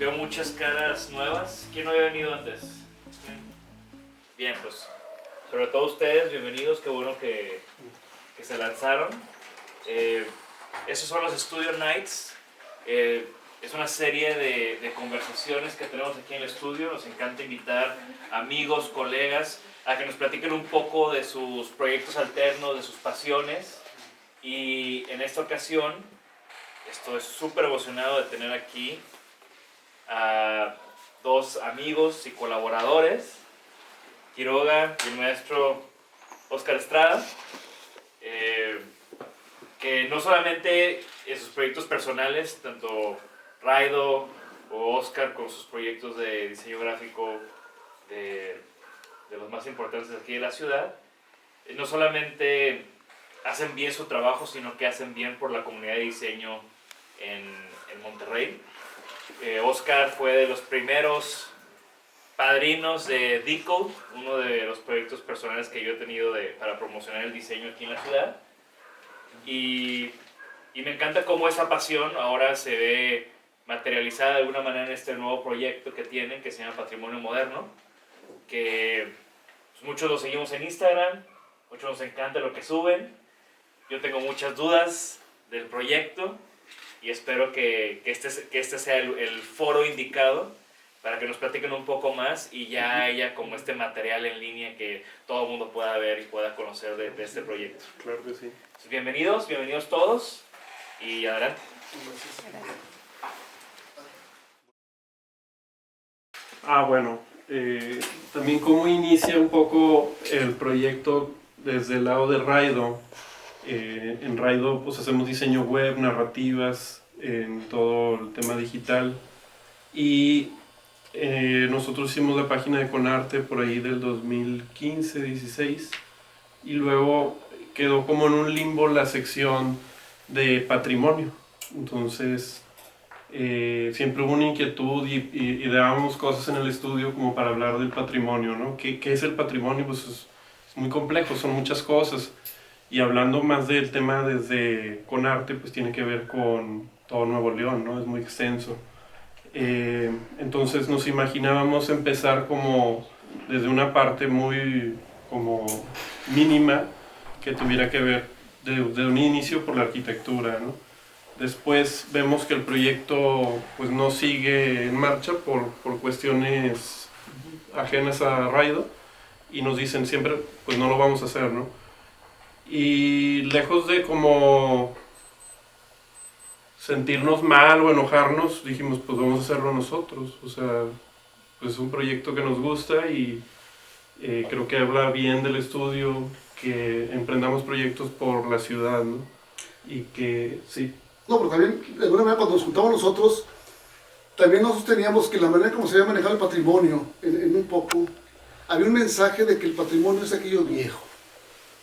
Veo muchas caras nuevas. ¿Quién no había venido antes? Bien, pues, sobre todo ustedes, bienvenidos. Qué bueno que se lanzaron. Esos son los Studio Nights. Es una serie de conversaciones que tenemos aquí en el estudio. Nos encanta invitar amigos, colegas, a que nos platiquen un poco de sus proyectos alternos, de sus pasiones. Y en esta ocasión, estoy súper emocionado de tener aquí a dos amigos y colaboradores, Quiroga y el maestro Oscar Estrada, que no solamente en sus proyectos personales, tanto Raido o Oscar con sus proyectos de diseño gráfico de los más importantes aquí de la ciudad, no solamente hacen bien su trabajo, sino que hacen bien por la comunidad de diseño en Monterrey. Oscar fue de los primeros padrinos de Decode, uno de los proyectos personales que yo he tenido para promocionar el diseño aquí en la ciudad. Y me encanta cómo esa pasión ahora se ve materializada de alguna manera en este nuevo proyecto que tienen, que se llama Patrimonio Moderno, que pues, muchos lo seguimos en Instagram, muchos nos encanta lo que suben. Yo tengo muchas dudas del proyecto y espero que este sea el foro indicado para que nos platiquen un poco más y ya haya como este material en línea que todo el mundo pueda ver y pueda conocer de este proyecto. Claro que sí. Entonces, bienvenidos todos y adelante. Bueno, también cómo inicia un poco el proyecto desde el lado de Raido. En Raido pues hacemos diseño web, narrativas, en todo el tema digital y nosotros hicimos la página de Conarte por ahí del 2015-16 y luego quedó como en un limbo la sección de patrimonio. Entonces siempre hubo una inquietud y dábamos cosas en el estudio como para hablar del patrimonio, ¿no? ¿Qué es el patrimonio? Pues es muy complejo, son muchas cosas. Y hablando más del tema desde Conarte, pues tiene que ver con todo Nuevo León, ¿no? Es muy extenso. Entonces nos imaginábamos empezar como desde una parte muy como mínima que tuviera que ver de un inicio por la arquitectura, ¿no? Después vemos que el proyecto pues no sigue en marcha por cuestiones ajenas a Raido y nos dicen siempre pues no lo vamos a hacer, ¿no? Y lejos de como sentirnos mal o enojarnos, dijimos pues vamos a hacerlo nosotros, o sea, pues es un proyecto que nos gusta y creo que habla bien del estudio, que emprendamos proyectos por la ciudad, ¿no? Y que sí. No, pero también, de alguna manera, cuando nos juntamos nosotros, también nosotros teníamos que la manera como se había manejado el patrimonio, en un poco, había un mensaje de que el patrimonio es aquello viejo.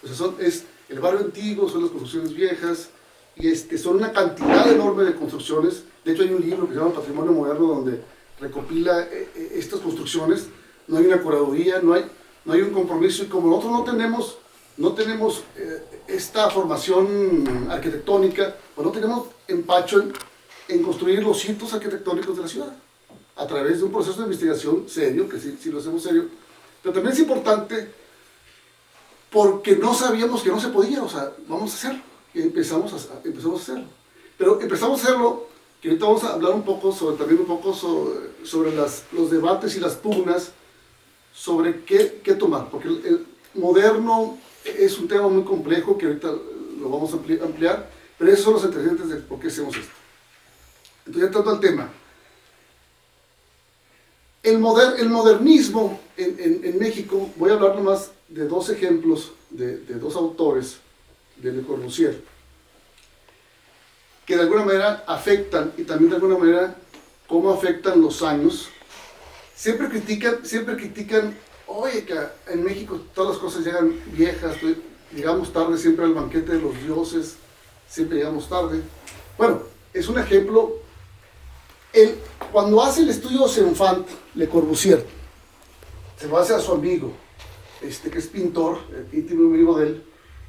O sea, es el barrio antiguo, son las construcciones viejas, y son una cantidad enorme de construcciones. De hecho, hay un libro que se llama Patrimonio Moderno, donde recopila estas construcciones. No hay una curaduría, no hay un compromiso, y como nosotros no tenemos esta formación arquitectónica, pues no tenemos empacho en construir los hitos arquitectónicos de la ciudad, a través de un proceso de investigación serio, que sí lo hacemos serio, pero también es importante porque no sabíamos que no se podía, o sea, vamos a hacerlo, y empezamos a hacerlo. Pero empezamos a hacerlo, que ahorita vamos a hablar un poco sobre los debates y las pugnas, sobre qué tomar, porque el moderno es un tema muy complejo que ahorita lo vamos a ampliar, pero esos son los antecedentes de por qué hacemos esto. Entonces, ya entrando al tema, el modernismo en México, voy a hablar nomás de dos ejemplos de dos autores de Le Corbusier, que de alguna manera afectan, y también de alguna manera cómo afectan los años. Siempre critican, oye, que en México todas las cosas llegan viejas, llegamos tarde siempre al banquete de los dioses, siempre llegamos tarde. Bueno, es un ejemplo. Cuando hace el estudio S'Enfant, Le Corbusier, se lo hace a su amigo, que es pintor, íntimo amigo de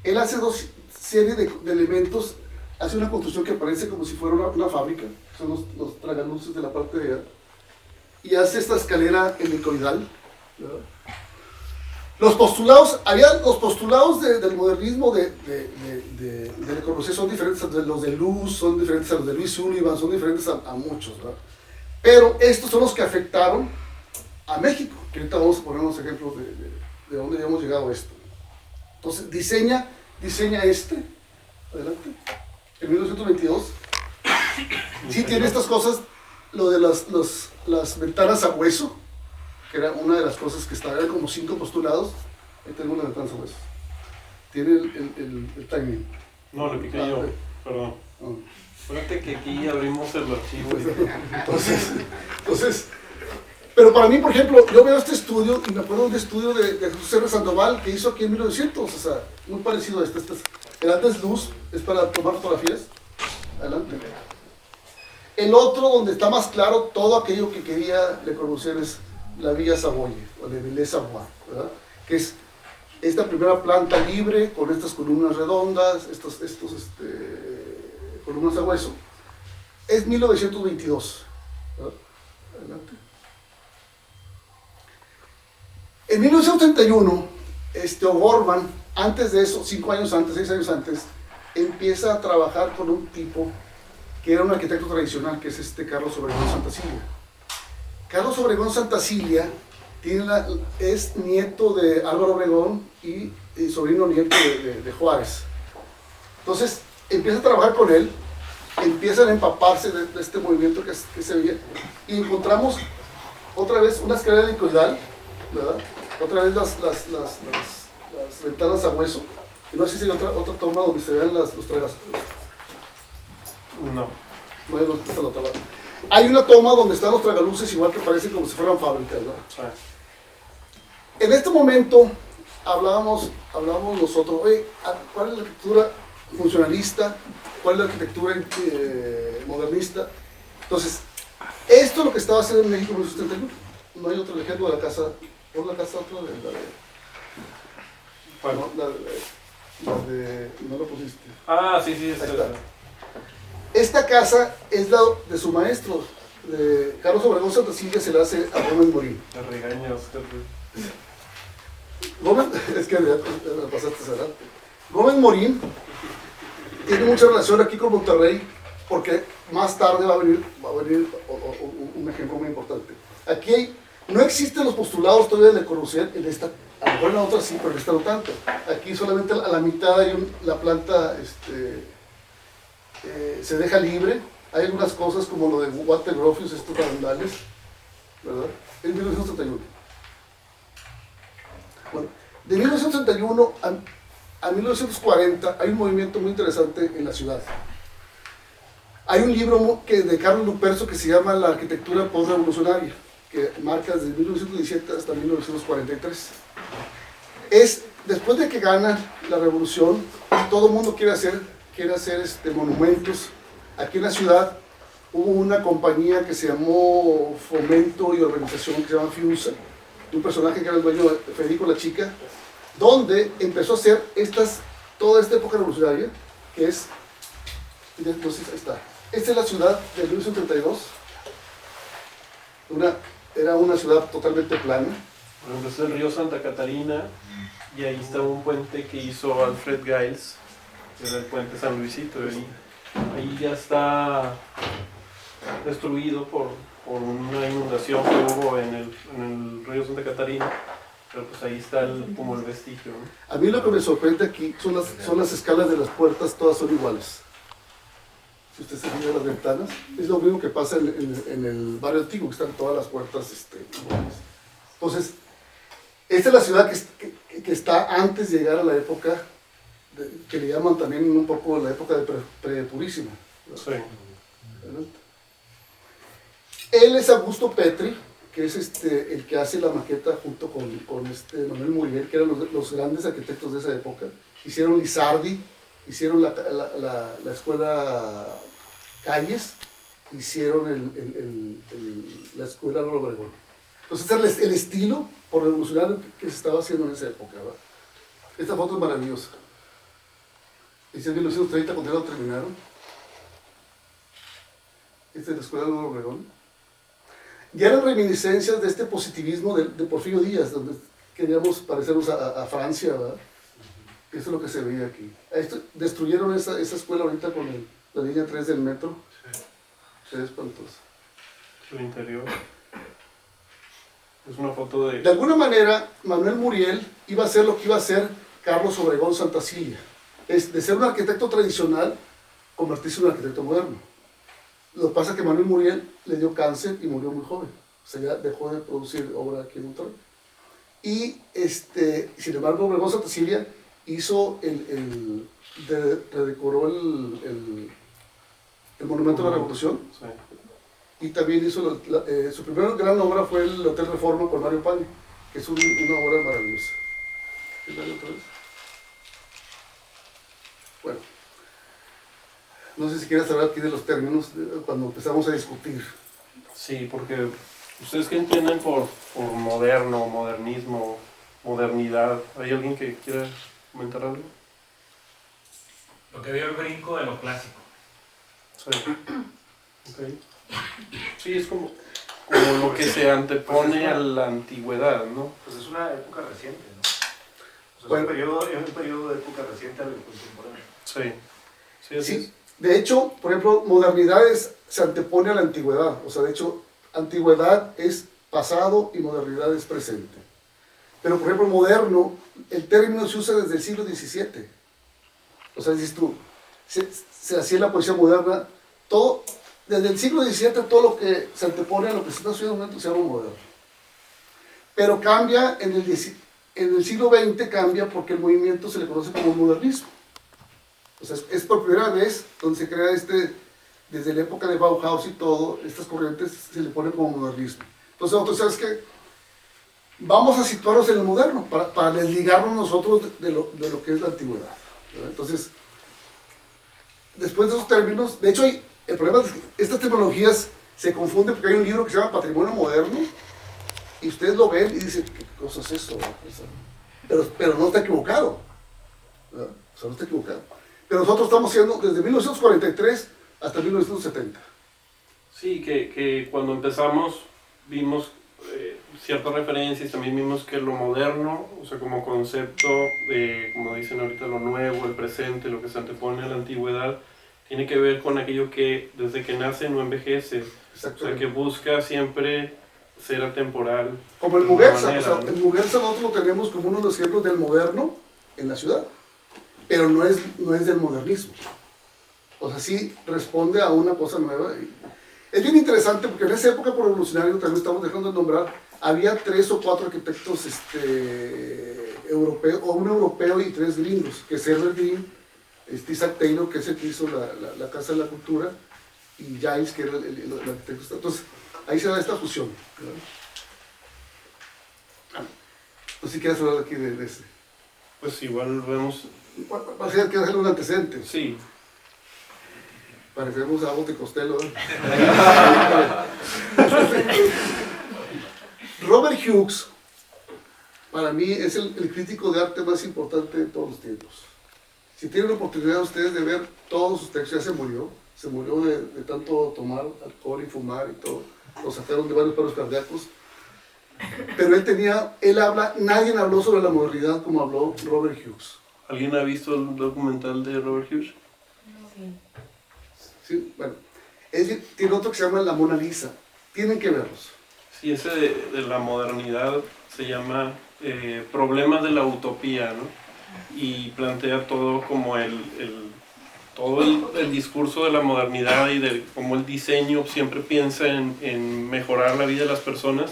él hace dos series de elementos, hace una construcción que parece como si fuera una fábrica, son los tragaluces de la parte de allá, y hace esta escalera helicoidal, ¿verdad? Los postulados, los postulados del modernismo de Le Corbusier son diferentes a los de Luz, son diferentes a los de Louis Sullivan, son diferentes a muchos, ¿verdad? Pero estos son los que afectaron a México, que ahorita vamos a poner unos ejemplos de dónde habíamos llegado a esto. Entonces, diseña este, adelante, en 1922. Sí tiene estas cosas, lo de las ventanas a hueso, que era una de las cosas que estaba, eran como 5 postulados. Ahí tenemos las ventanas a hueso. Tiene el timing. No, le piqué yo, ok. perdón. Ah. Fíjate que aquí abrimos el archivo. Entonces, pero para mí, por ejemplo, yo veo este estudio y me acuerdo de un estudio de Jesús R. Sandoval que hizo aquí en 1900, o sea, muy parecido a este. El antes luz es para tomar fotografías. Adelante. El otro, donde está más claro todo aquello que quería Le Corbusier, es la Villa Savoye, o Le Villers-Savoye, ¿verdad? Que es esta primera planta libre con estas columnas redondas, estos columnas a hueso. Es 1922. ¿Verdad? Adelante. En 1931, O'Gorman, antes de eso, 5 años antes, 6 años antes, empieza a trabajar con un tipo que era un arquitecto tradicional, que es Carlos Obregón Santacilia. Carlos Obregón Santacilia es nieto de Álvaro Obregón y sobrino nieto de Juárez. Entonces, empieza a trabajar con él, empiezan a empaparse de este movimiento que se veía, y encontramos otra vez una escalera helicoidal, ¿verdad? Otra vez las ventanas a hueso, y no sé si hay otra toma donde se vean los tragos. No. Hay una toma donde están los tragaluces, igual que parecen como si fueran fábricas, ¿no? Ah. En este momento hablábamos nosotros, oye, ¿cuál es la arquitectura funcionalista? ¿Cuál es la arquitectura modernista? Entonces, esto es lo que estaba haciendo en México en 1971. No hay otro ejemplo de la casa, por la casa otra de la de... Bueno. No lo pusiste. Ah, sí, sí, Ahí está. Esta casa es la de su maestro, de Carlos Obregón Santacilia, se la hace a Gómez Morín. Te regañas. Es que ya me pasaste adelante. Gómez Morín tiene mucha relación aquí con Monterrey, porque más tarde va a venir un ejemplo muy importante. Aquí no existen los postulados todavía de Le Corbusier, en esta, a lo mejor en la otra sí, pero en esta no tanto. Aquí solamente a la mitad hay la planta se deja libre. Hay algunas cosas como lo de Walter Gropius, estos barandales, ¿verdad? En 1931. Bueno, de 1931 a 1940 hay un movimiento muy interesante en la ciudad. Hay un libro de Carlos Luperzo que se llama La arquitectura postrevolucionaria, que marca desde 1917 hasta 1943. Después de que gana la revolución, todo el mundo quiere hacer monumentos. Aquí en la ciudad hubo una compañía que se llamó Fomento y Organización, que se llama FIUSA, de un personaje que era el dueño de Federico La Chica, donde empezó a hacer toda esta época revolucionaria, que es, entonces ahí está. Esta es la ciudad de 1932, era una ciudad totalmente plana. Por ejemplo, es el río Santa Catarina, y ahí está un puente que hizo Alfred Giles, que era el puente San Luisito, y ahí ya está destruido por una inundación que hubo en el río Santa Catarina, pero pues ahí está como el vestigio, ¿no? A mí lo que me sorprende aquí son las escalas de las puertas, todas son iguales. Si usted se fija las ventanas, es lo mismo que pasa en el barrio antiguo, que están todas las puertas iguales. Entonces, esta es la ciudad que está antes de llegar a la época, que le llaman también un poco la época de Prepurísima. Sí. Él es Augusto Petri, que es el que hace la maqueta junto con Manuel Muriel, que eran los grandes arquitectos de esa época. Hicieron Lizardi, hicieron la escuela Calles, hicieron la escuela Álvaro Obregón. Entonces este es el estilo por revolucionario que se estaba haciendo en esa época, ¿verdad? Esta foto es maravillosa. Dice en 1930 cuando ya lo terminaron. Esta es la escuela Álvaro Obregón. Ya eran reminiscencias de este positivismo de Porfirio Díaz, donde queríamos parecernos a Francia, ¿verdad? Eso es lo que se veía aquí. Destruyeron esa escuela ahorita con la línea 3 del metro. Se ve espantoso. El interior. Es una foto De alguna manera, Manuel Muriel iba a hacer lo que iba a hacer Carlos Obregón Santacilia. Es de ser un arquitecto tradicional, convertirse en un arquitecto moderno. Lo que pasa es que Manuel Muriel le dio cáncer y murió muy joven. O sea, ya dejó de producir obra aquí en Monterrey. Y, sin embargo, Obregón Santacilia hizo redecoró el Monumento de la Revolución. Sí. Y también hizo, su primera gran obra fue el Hotel Reforma con Mario Pani, que es una obra maravillosa. ¿Qué tal otra vez? Bueno, no sé si quieres hablar aquí de los términos cuando empezamos a discutir. Sí, porque ustedes qué entienden por moderno, modernismo, modernidad. ¿Hay alguien que quiera comentar algo? Lo que veo el brinco de lo clásico. Sí. Okay. Sí, es como lo que se antepone a la antigüedad, ¿no? Pues es una época reciente, ¿no? O sea, Bueno, es un periodo de época reciente al contemporáneo. Sí. Sí, así sí, de hecho, por ejemplo, modernidad se antepone a la antigüedad. O sea, de hecho, antigüedad es pasado y modernidad es presente. Pero, por ejemplo, moderno, el término se usa desde el siglo XVII. O sea, dices tú, se hacía en la poesía moderna, todo, desde el siglo XVII, todo lo que se antepone a lo que se está haciendo en un momento se llama moderno. Pero cambia, en el siglo XX cambia porque el movimiento se le conoce como modernismo. O sea, es por primera vez donde se crea desde la época de Bauhaus y todo, estas corrientes se le pone como modernismo. Entonces, nosotros, ¿sabes qué? Vamos a situarnos en el moderno para desligarnos nosotros de lo que es la antigüedad, ¿verdad? Entonces, después de esos términos, de hecho, el problema es que estas tecnologías se confunden porque hay un libro que se llama Patrimonio Moderno y ustedes lo ven y dicen, ¿qué cosa es eso? Pero no está equivocado, ¿verdad? O sea, no está equivocado. Pero nosotros estamos haciendo desde 1943 hasta 1970. Sí, que cuando empezamos vimos ciertas referencias, también vimos que lo moderno, o sea, como concepto, como dicen ahorita, lo nuevo, el presente, lo que se antepone a la antigüedad, tiene que ver con aquello que desde que nace no envejece, o sea, que busca siempre ser atemporal. Como el Muguerza, o sea, el Muguerza nosotros lo tenemos como uno de los ejemplos del moderno en la ciudad, pero no es del modernismo. O sea, sí responde a una cosa nueva. Es bien interesante porque en esa época por revolucionario, también estamos dejando de nombrar, había 3 o 4 arquitectos europeos, o un europeo y 3 gringos, que es Herbert Green, Isaac Taylor, que es el que hizo la Casa de la Cultura, y Giles, que era el arquitecto. Entonces, ahí se da esta fusión, ¿verdad? Pues si quieres hablar aquí de ese. Pues igual vemos... Parece que hacerle un antecedente. Sí. Parecemos a Abbott y Costello, ¿eh? Robert Hughes, para mí, es el crítico de arte más importante de todos los tiempos. Si tienen la oportunidad ustedes de ver todos sus textos, ya se murió de tanto tomar alcohol y fumar y todo, lo sacaron de varios paros cardíacos, pero nadie habló sobre la modernidad como habló Robert Hughes. ¿Alguien ha visto el documental de Robert Hughes? Sí, bueno, tiene otro que se llama La Mona Lisa, tienen que verlos. Sí, ese de la modernidad se llama Problemas de la Utopía, ¿no? Y plantea todo como todo el discurso de la modernidad y de cómo el diseño siempre piensa en mejorar la vida de las personas,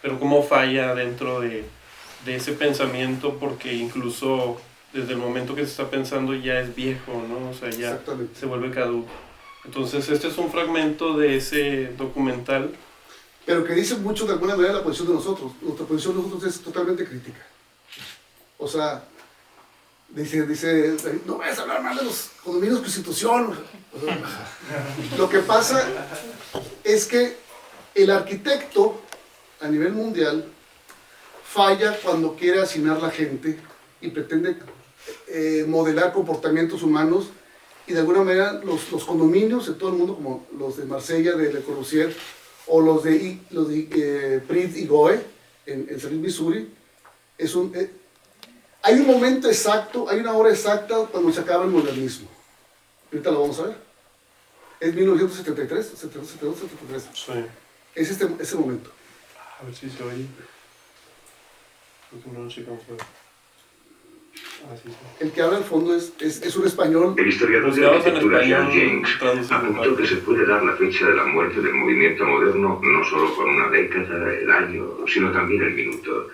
pero cómo falla dentro de ese pensamiento, porque incluso desde el momento que se está pensando ya es viejo, ¿no? O sea, ya se vuelve caduco. Entonces este es un fragmento de ese documental. Pero que dice mucho de alguna manera la posición de nosotros. Nuestra posición de nosotros es totalmente crítica. O sea, dice no vayas a hablar mal de los condominios Constitución. O sea, lo que pasa es que el arquitecto a nivel mundial falla cuando quiere hacinar la gente y pretende modelar comportamientos humanos, y de alguna manera los condominios en todo el mundo, como los de Marsella, de Le Corbusier, o los de Prince y Goe en St. Louis, Missouri. Hay un momento exacto, hay una hora exacta cuando se acaba el modernismo. Ahorita lo vamos a ver. Es 1973, 72, 73. Sí. Es ese momento. A ver si se oye. Porque no checamos. Sí. El que habla al fondo es un español. El historiador de arquitectura Jean James apuntó que se puede dar la fecha de la muerte del movimiento moderno no solo por una década, el año, sino también el minuto.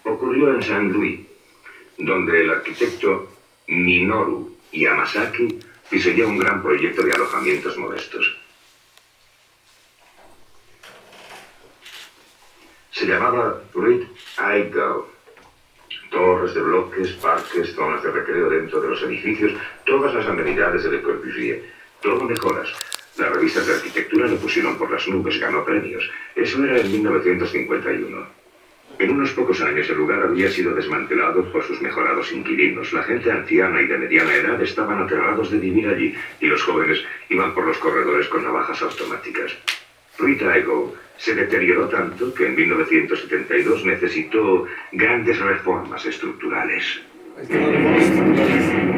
Ocurrió en Saint Louis, donde el arquitecto Minoru Yamasaki diseñó un gran proyecto de alojamientos modestos. Se llamaba Red Eagle. Torres de bloques, parques, zonas de recreo dentro de los edificios, todas las amenidades de Le Corbusier, todo mejoras. Las revistas de arquitectura lo pusieron por las nubes, ganó premios. Eso era en 1951. En unos pocos años el lugar había sido desmantelado por sus mejorados inquilinos. La gente anciana y de mediana edad estaban aterrados de vivir allí y los jóvenes iban por los corredores con navajas automáticas. Rita Ego se deterioró tanto que en 1972 necesitó grandes reformas estructurales. Ahí están las reformas estructurales.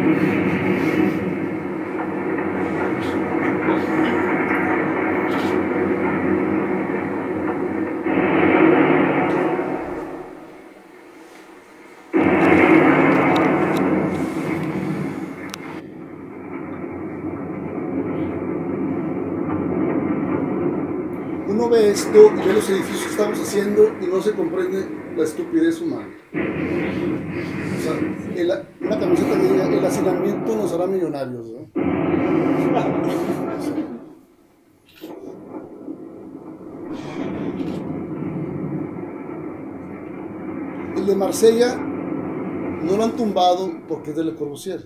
Uno ve esto y ve los edificios que estamos haciendo y no se comprende la estupidez humana. O sea, una camiseta que diga, el hacinamiento nos hará millonarios, ¿no? El de Marsella no lo han tumbado porque es de Le Corbusier.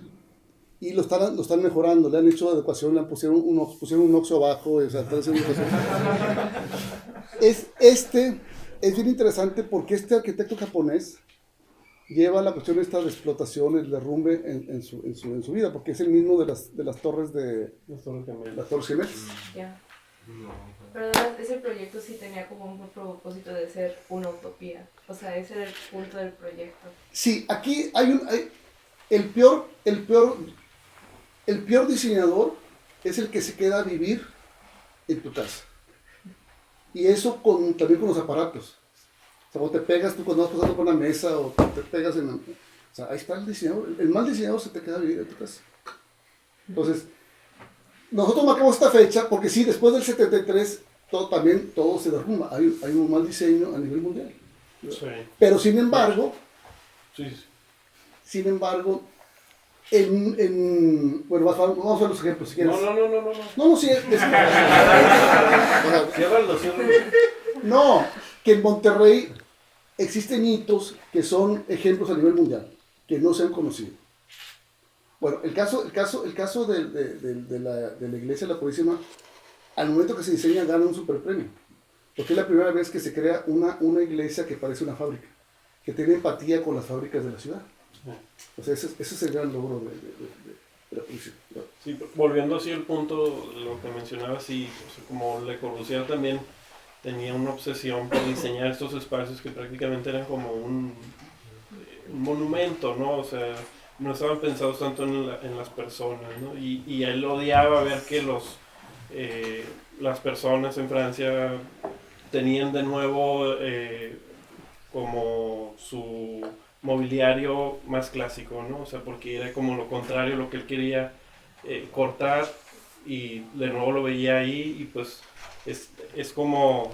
Y lo están mejorando, le han hecho adecuación, le pusieron un oxo abajo, o sea, están haciendo cosas. Es bien interesante porque este arquitecto japonés lleva la cuestión esta de explotación, el derrumbe en su vida, porque es el mismo de las torres de las torres gemelas. Ya. Pero además ese proyecto sí tenía como un propósito de ser una utopía. O sea, ese era el punto del proyecto. Sí, aquí hay el peor diseñador es el que se queda a vivir en tu casa. Y eso también con los aparatos. O sea, cuando te pegas, tú cuando vas pasando por una mesa o te pegas en la... O sea, ahí está el diseñador. El mal diseñador se te queda a vivir en tu casa. Entonces, nosotros marcamos esta fecha porque sí, después del 73 todo se derrumba. Hay un mal diseño a nivel mundial. Sí. Pero sin embargo, Sí. bueno, vamos a ver los ejemplos si quieres. No. Sí, Ciérralo. no, que en Monterrey existen hitos que son ejemplos a nivel mundial, que no se han conocido. Bueno, el caso de la iglesia de la Purísima, al momento que se diseña gana un superpremio, porque es la primera vez que se crea una iglesia que parece una fábrica, que tiene empatía con las fábricas de la ciudad. O sea, ese es el gran logro de la Purísima. Sí, volviendo así al punto, lo que mencionaba, sí, o sea, como Le Corbusier también tenía una obsesión por diseñar estos espacios que prácticamente eran como un monumento, ¿no? O sea, no estaban pensados tanto en las personas, ¿no? Y él odiaba ver que las personas en Francia tenían de nuevo como su mobiliario más clásico, ¿no? O sea, porque era como lo contrario, lo que él quería cortar, y de nuevo lo veía ahí, y pues es como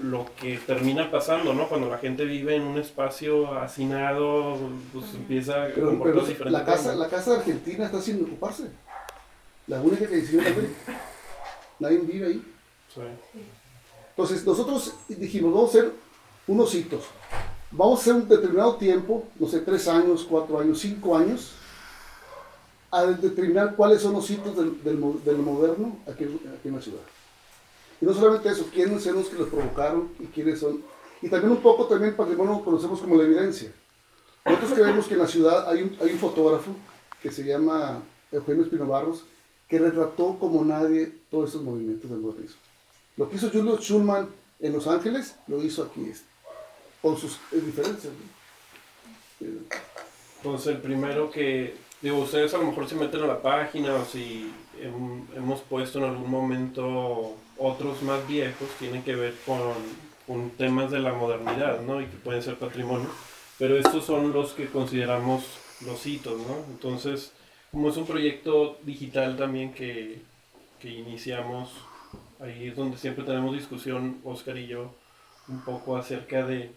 lo que termina pasando, ¿no? Cuando la gente vive en un espacio hacinado, pues empieza a Pero comportarse diferente. la casa de Argentina está sin ocuparse. La única que decidió la América. Nadie vive ahí. Sí. Entonces, nosotros dijimos, vamos a hacer unos hitos. Vamos a hacer un determinado tiempo, no sé, 3 años, 4 años, 5 años, a determinar cuáles son los hitos del moderno aquí en la ciudad. Y no solamente eso, quiénes son los que los provocaron y quiénes son. Y también un poco también el patrimonio lo conocemos como la evidencia. Nosotros creemos que en la ciudad hay un fotógrafo que se llama Eugenio Espino Barros, que retrató como nadie todos estos movimientos del modernismo. Lo que hizo Julius Schulman en Los Ángeles, lo hizo aquí, con sus diferencias, ¿no? Entonces, el primero que, digo, ustedes a lo mejor se meten a la página o si hemos puesto en algún momento otros más viejos, tienen que ver con temas de la modernidad, ¿no? Y que pueden ser patrimonio, pero estos son los que consideramos los hitos, ¿no? Entonces, como es un proyecto digital también que iniciamos, ahí es donde siempre tenemos discusión, Oscar y yo, un poco acerca de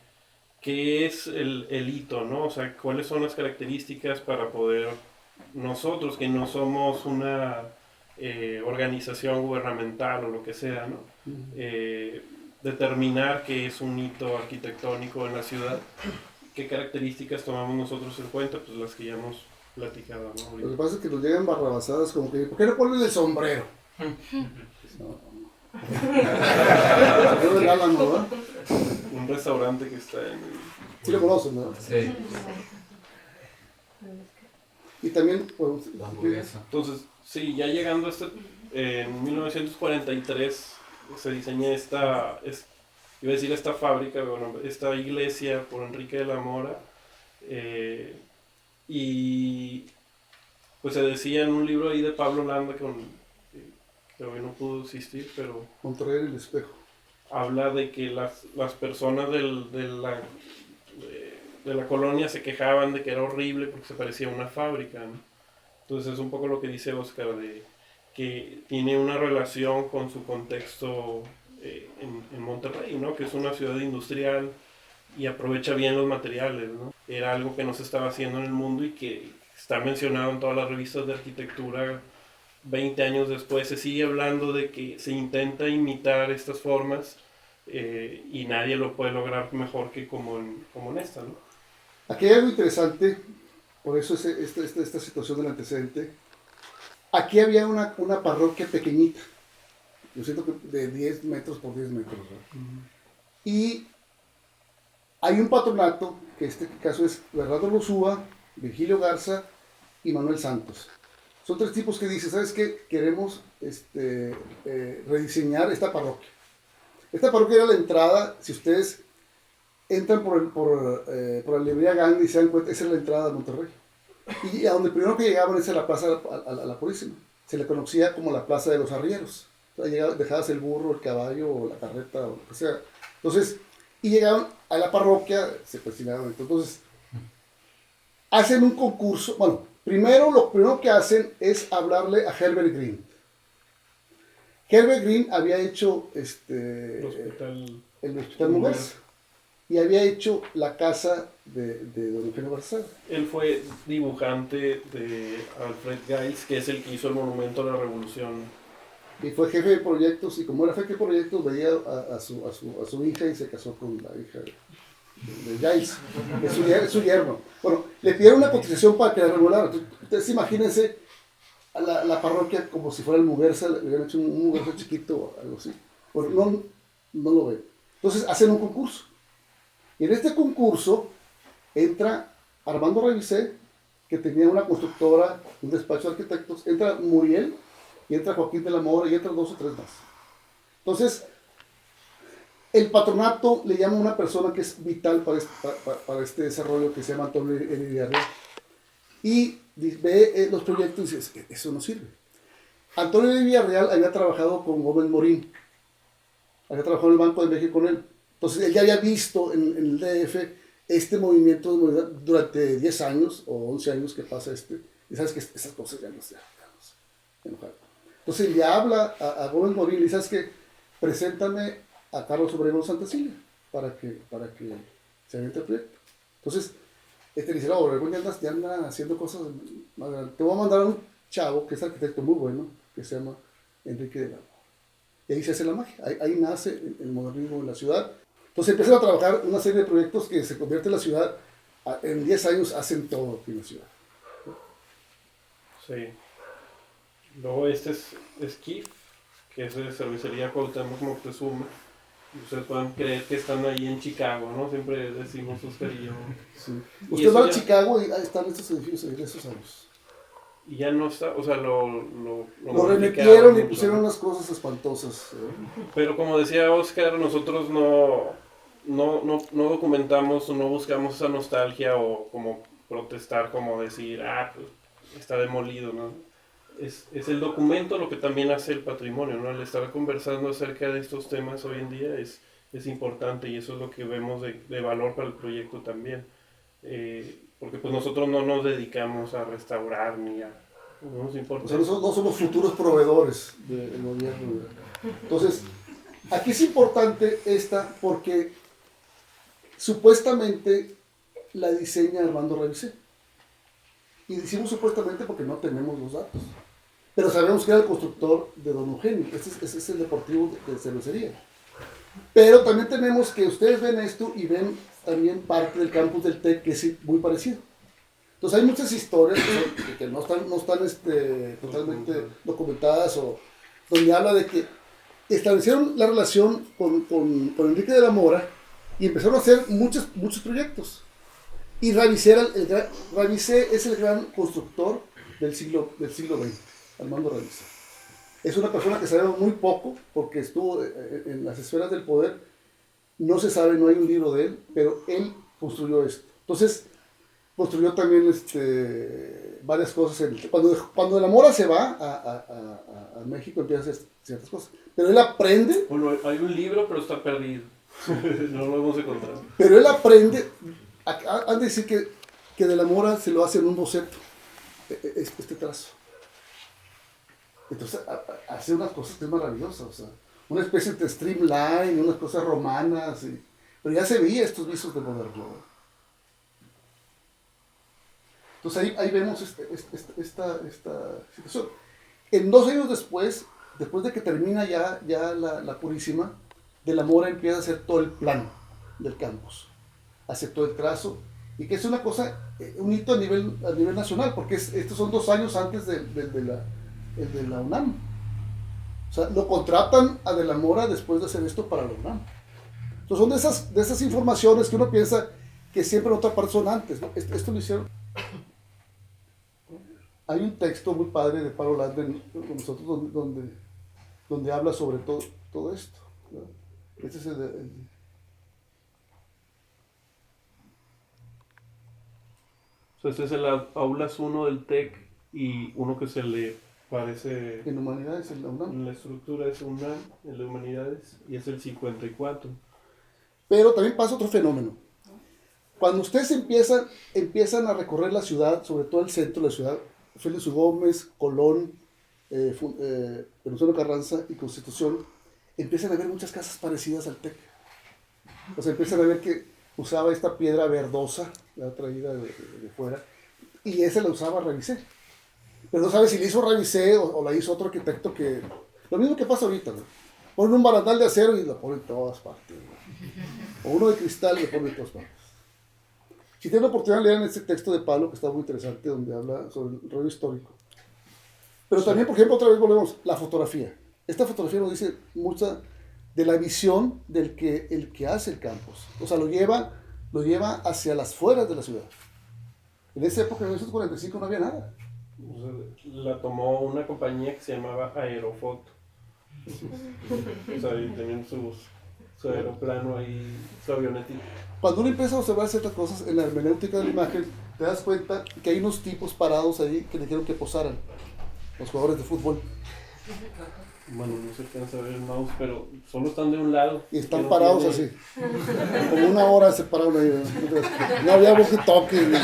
qué es el hito, ¿no? O sea, cuáles son las características para poder nosotros, que no somos una organización gubernamental o lo que sea, ¿no? Determinar qué es un hito arquitectónico en la ciudad, qué características tomamos nosotros en cuenta, pues las que ya hemos platicado, ¿no? Lo que pasa es que nos llegan barrabasadas como que, ¿por qué no ponen el sombrero? No. Yo del Álamo, ¿verdad? Un restaurante que está en... Sí lo conocen, ¿no? Sí. Y también, pues, La hamburguesa. Entonces, sí, ya llegando a en 1943 se diseña iba a decir esta fábrica, bueno, esta iglesia por Enrique de la Mora, y pues se decía en un libro ahí de Pablo Landa, que hoy no pudo existir, pero Monterrey en el espejo. habla de que las personas de la colonia se quejaban de que era horrible porque se parecía a una fábrica, ¿no? Entonces es un poco lo que dice Oscar, de que tiene una relación con su contexto en Monterrey, ¿no? Que es una ciudad industrial y aprovecha bien los materiales, ¿no? Era algo que no se estaba haciendo en el mundo y que está mencionado en todas las revistas de arquitectura. 20 años después se sigue hablando de que se intenta imitar estas formas y nadie lo puede lograr mejor que como en esta, ¿no? Aquí hay algo interesante, por eso esta situación del antecedente. Aquí había una parroquia pequeñita, yo siento que de 10 metros por 10 metros, ¿no? Y hay un patronato, que en este caso es Bernardo Rosúa, Virgilio Garza y Manuel Santos. Son 3 tipos que dicen, ¿sabes qué? Queremos rediseñar esta parroquia. Esta parroquia era la entrada, si ustedes entran por la librería Gandhi y se dan cuenta, esa es la entrada de Monterrey. Y a donde primero que llegaban es a la plaza a la Purísima. Se le conocía como la plaza de los arrieros. O sea, dejabas el burro, el caballo o la carreta o lo que sea. Entonces, y llegaban a la parroquia, se presinaban. Entonces, hacen un concurso. Bueno, lo primero que hacen es hablarle a Herbert Green. Herbert Green había hecho el Hospital Muguerza y había hecho la casa de don Eugenio Barzaga. Él fue dibujante de Alfred Geis, que es el que hizo el Monumento a la Revolución. Y fue jefe de proyectos, y como era jefe de proyectos, veía a su hija y se casó con la hija de Geis, es su yerno. Bueno, le pidieron una cotización para que la regulara. Ustedes imagínense a la parroquia como si fuera el Muguerza, le hubieran hecho un Muguerza chiquito o algo así. Bueno, no lo ven. Entonces hacen un concurso. Y en este concurso entra Armando Revisé, que tenía una constructora, un despacho de arquitectos, entra Muriel, y entra Joaquín de la Mora, y entran 2 o 3 más. Entonces, el patronato le llama a una persona que es vital para este desarrollo, que se llama Antonio Villarreal, y ve los proyectos y dice, eso no sirve. Antonio de Villarreal había trabajado con Gómez Morín, había trabajado en el Banco de México con él. Entonces él ya había visto en el DF este movimiento durante 10 años o 11 años que pasa y sabes que esas cosas ya no se enojaron. Entonces le habla a Gómez Morín y dice, ¿sabes qué? Preséntame a Carlos Obregón Santacilia para que se aviente el proyecto. Entonces le dice, no, Obregón ya anda haciendo cosas más grandes. Te voy a mandar a un chavo que es arquitecto muy bueno, que se llama Enrique de la Mora. Y ahí se hace la magia, ahí nace el modernismo en la ciudad. Entonces empiezan a trabajar una serie de proyectos que se convierte en la ciudad, en 10 años hacen todo aquí en la ciudad. Sí. Luego este es KIF, que es de Cervecería Cuauhtémoc Moctezuma. Y ustedes pueden creer que están ahí en Chicago, ¿no? Siempre decimos Oscar y yo. Sí. Usted va a Chicago y ahí están estos edificios de esos años. y ya no está, o sea, lo Lo modificaron remetieron y mucho, pusieron ¿no? unas cosas espantosas. Pero como decía Oscar, nosotros no documentamos o no buscamos esa nostalgia o como protestar, como decir, pues está demolido, ¿no? Es el documento lo que también hace el patrimonio, ¿no? El estar conversando acerca de estos temas hoy en día es importante y eso es lo que vemos de valor para el proyecto también. Porque pues nosotros no nos dedicamos a restaurar ni a... No nos importa. O sea, no somos futuros proveedores del gobierno. Entonces, aquí es importante esta porque supuestamente la diseña Armando Revisé. Y decimos supuestamente porque no tenemos los datos. Pero sabemos que era el constructor de Don Eugenio. Ese es el deportivo de cervecería. Pero también tenemos que ustedes ven esto y ven también parte del campus del TEC que es muy parecido. Entonces hay muchas historias que no están totalmente documentadas o donde habla de que establecieron la relación con Enrique de la Mora y empezaron a hacer muchos proyectos. Y Revisé es el gran constructor del siglo XX, Armando Revisé. Es una persona que sabemos muy poco porque estuvo en las esferas del poder. No se sabe, no hay un libro de él, pero él construyó esto. Entonces, construyó también varias cosas. Cuando de la Mora se va a México, empieza a hacer ciertas cosas. Pero él aprende. Bueno, hay un libro, pero está perdido. No lo hemos encontrado. Pero él aprende. Han de decir que de la Mora se lo hace en un boceto. Este trazo. Entonces, hace unas cosas que es maravillosas. O sea, una especie de streamline, unas cosas romanas. Pero ya se veía estos visos de moderno. Entonces ahí vemos esta situación. En 2 años después de que termina ya la Purísima, de la Mora empieza a hacer todo el plan del campus. Hace todo el trazo, y que es una cosa, un hito a nivel nacional, porque estos son 2 años antes de la UNAM. O sea, lo contratan a De la Mora después de hacer esto para la UNAM. Entonces son de esas informaciones que uno piensa que siempre en otra parte son antes, ¿no? Esto lo hicieron. Hay un texto muy padre de Pablo Landren con nosotros donde habla sobre todo esto, ¿no? Este es Este es el Aulas 1 del TEC y uno que se le parece... en Humanidades, en la UNAM. En la estructura es UNAM, en la Humanidades, y es el 54. Pero también pasa otro fenómeno. Cuando ustedes empiezan a recorrer la ciudad, sobre todo el centro de la ciudad, Félix U. Gómez, Colón, Venustiano Carranza y Constitución, empiezan a ver muchas casas parecidas al TEC. O sea, empiezan a ver que usaba esta piedra verdosa, la traída de fuera, y esa la usaba Revisé. Pero no sabes si la hizo Revisé o la hizo otro arquitecto que... Lo mismo que pasa ahorita, ¿no? Ponen un barandal de acero y lo ponen en todas partes, ¿no? O uno de cristal y lo ponen en todas partes. Si tienen la oportunidad, lean este texto de Pablo, que está muy interesante, donde habla sobre el rollo histórico. Pero también, por ejemplo, otra vez volvemos, la fotografía. Esta fotografía nos dice mucha de la visión el que hace el campus. O sea, lo lleva hacia las fueras de la ciudad. En esa época, en 1945, no había nada. O sea, la tomó una compañía que se llamaba Aerofoto. O sea, y tenían su aeroplano ahí, su avionetita. Cuando uno empieza a observar ciertas cosas en la hermenéutica de la imagen, te das cuenta que hay unos tipos parados ahí que le dijeron que posaran, los jugadores de fútbol. Bueno, no se alcanza a ver el mouse, pero solo están de un lado. Y están parados así. Como 1 hora se pararon ahí. No había walkie-talkie.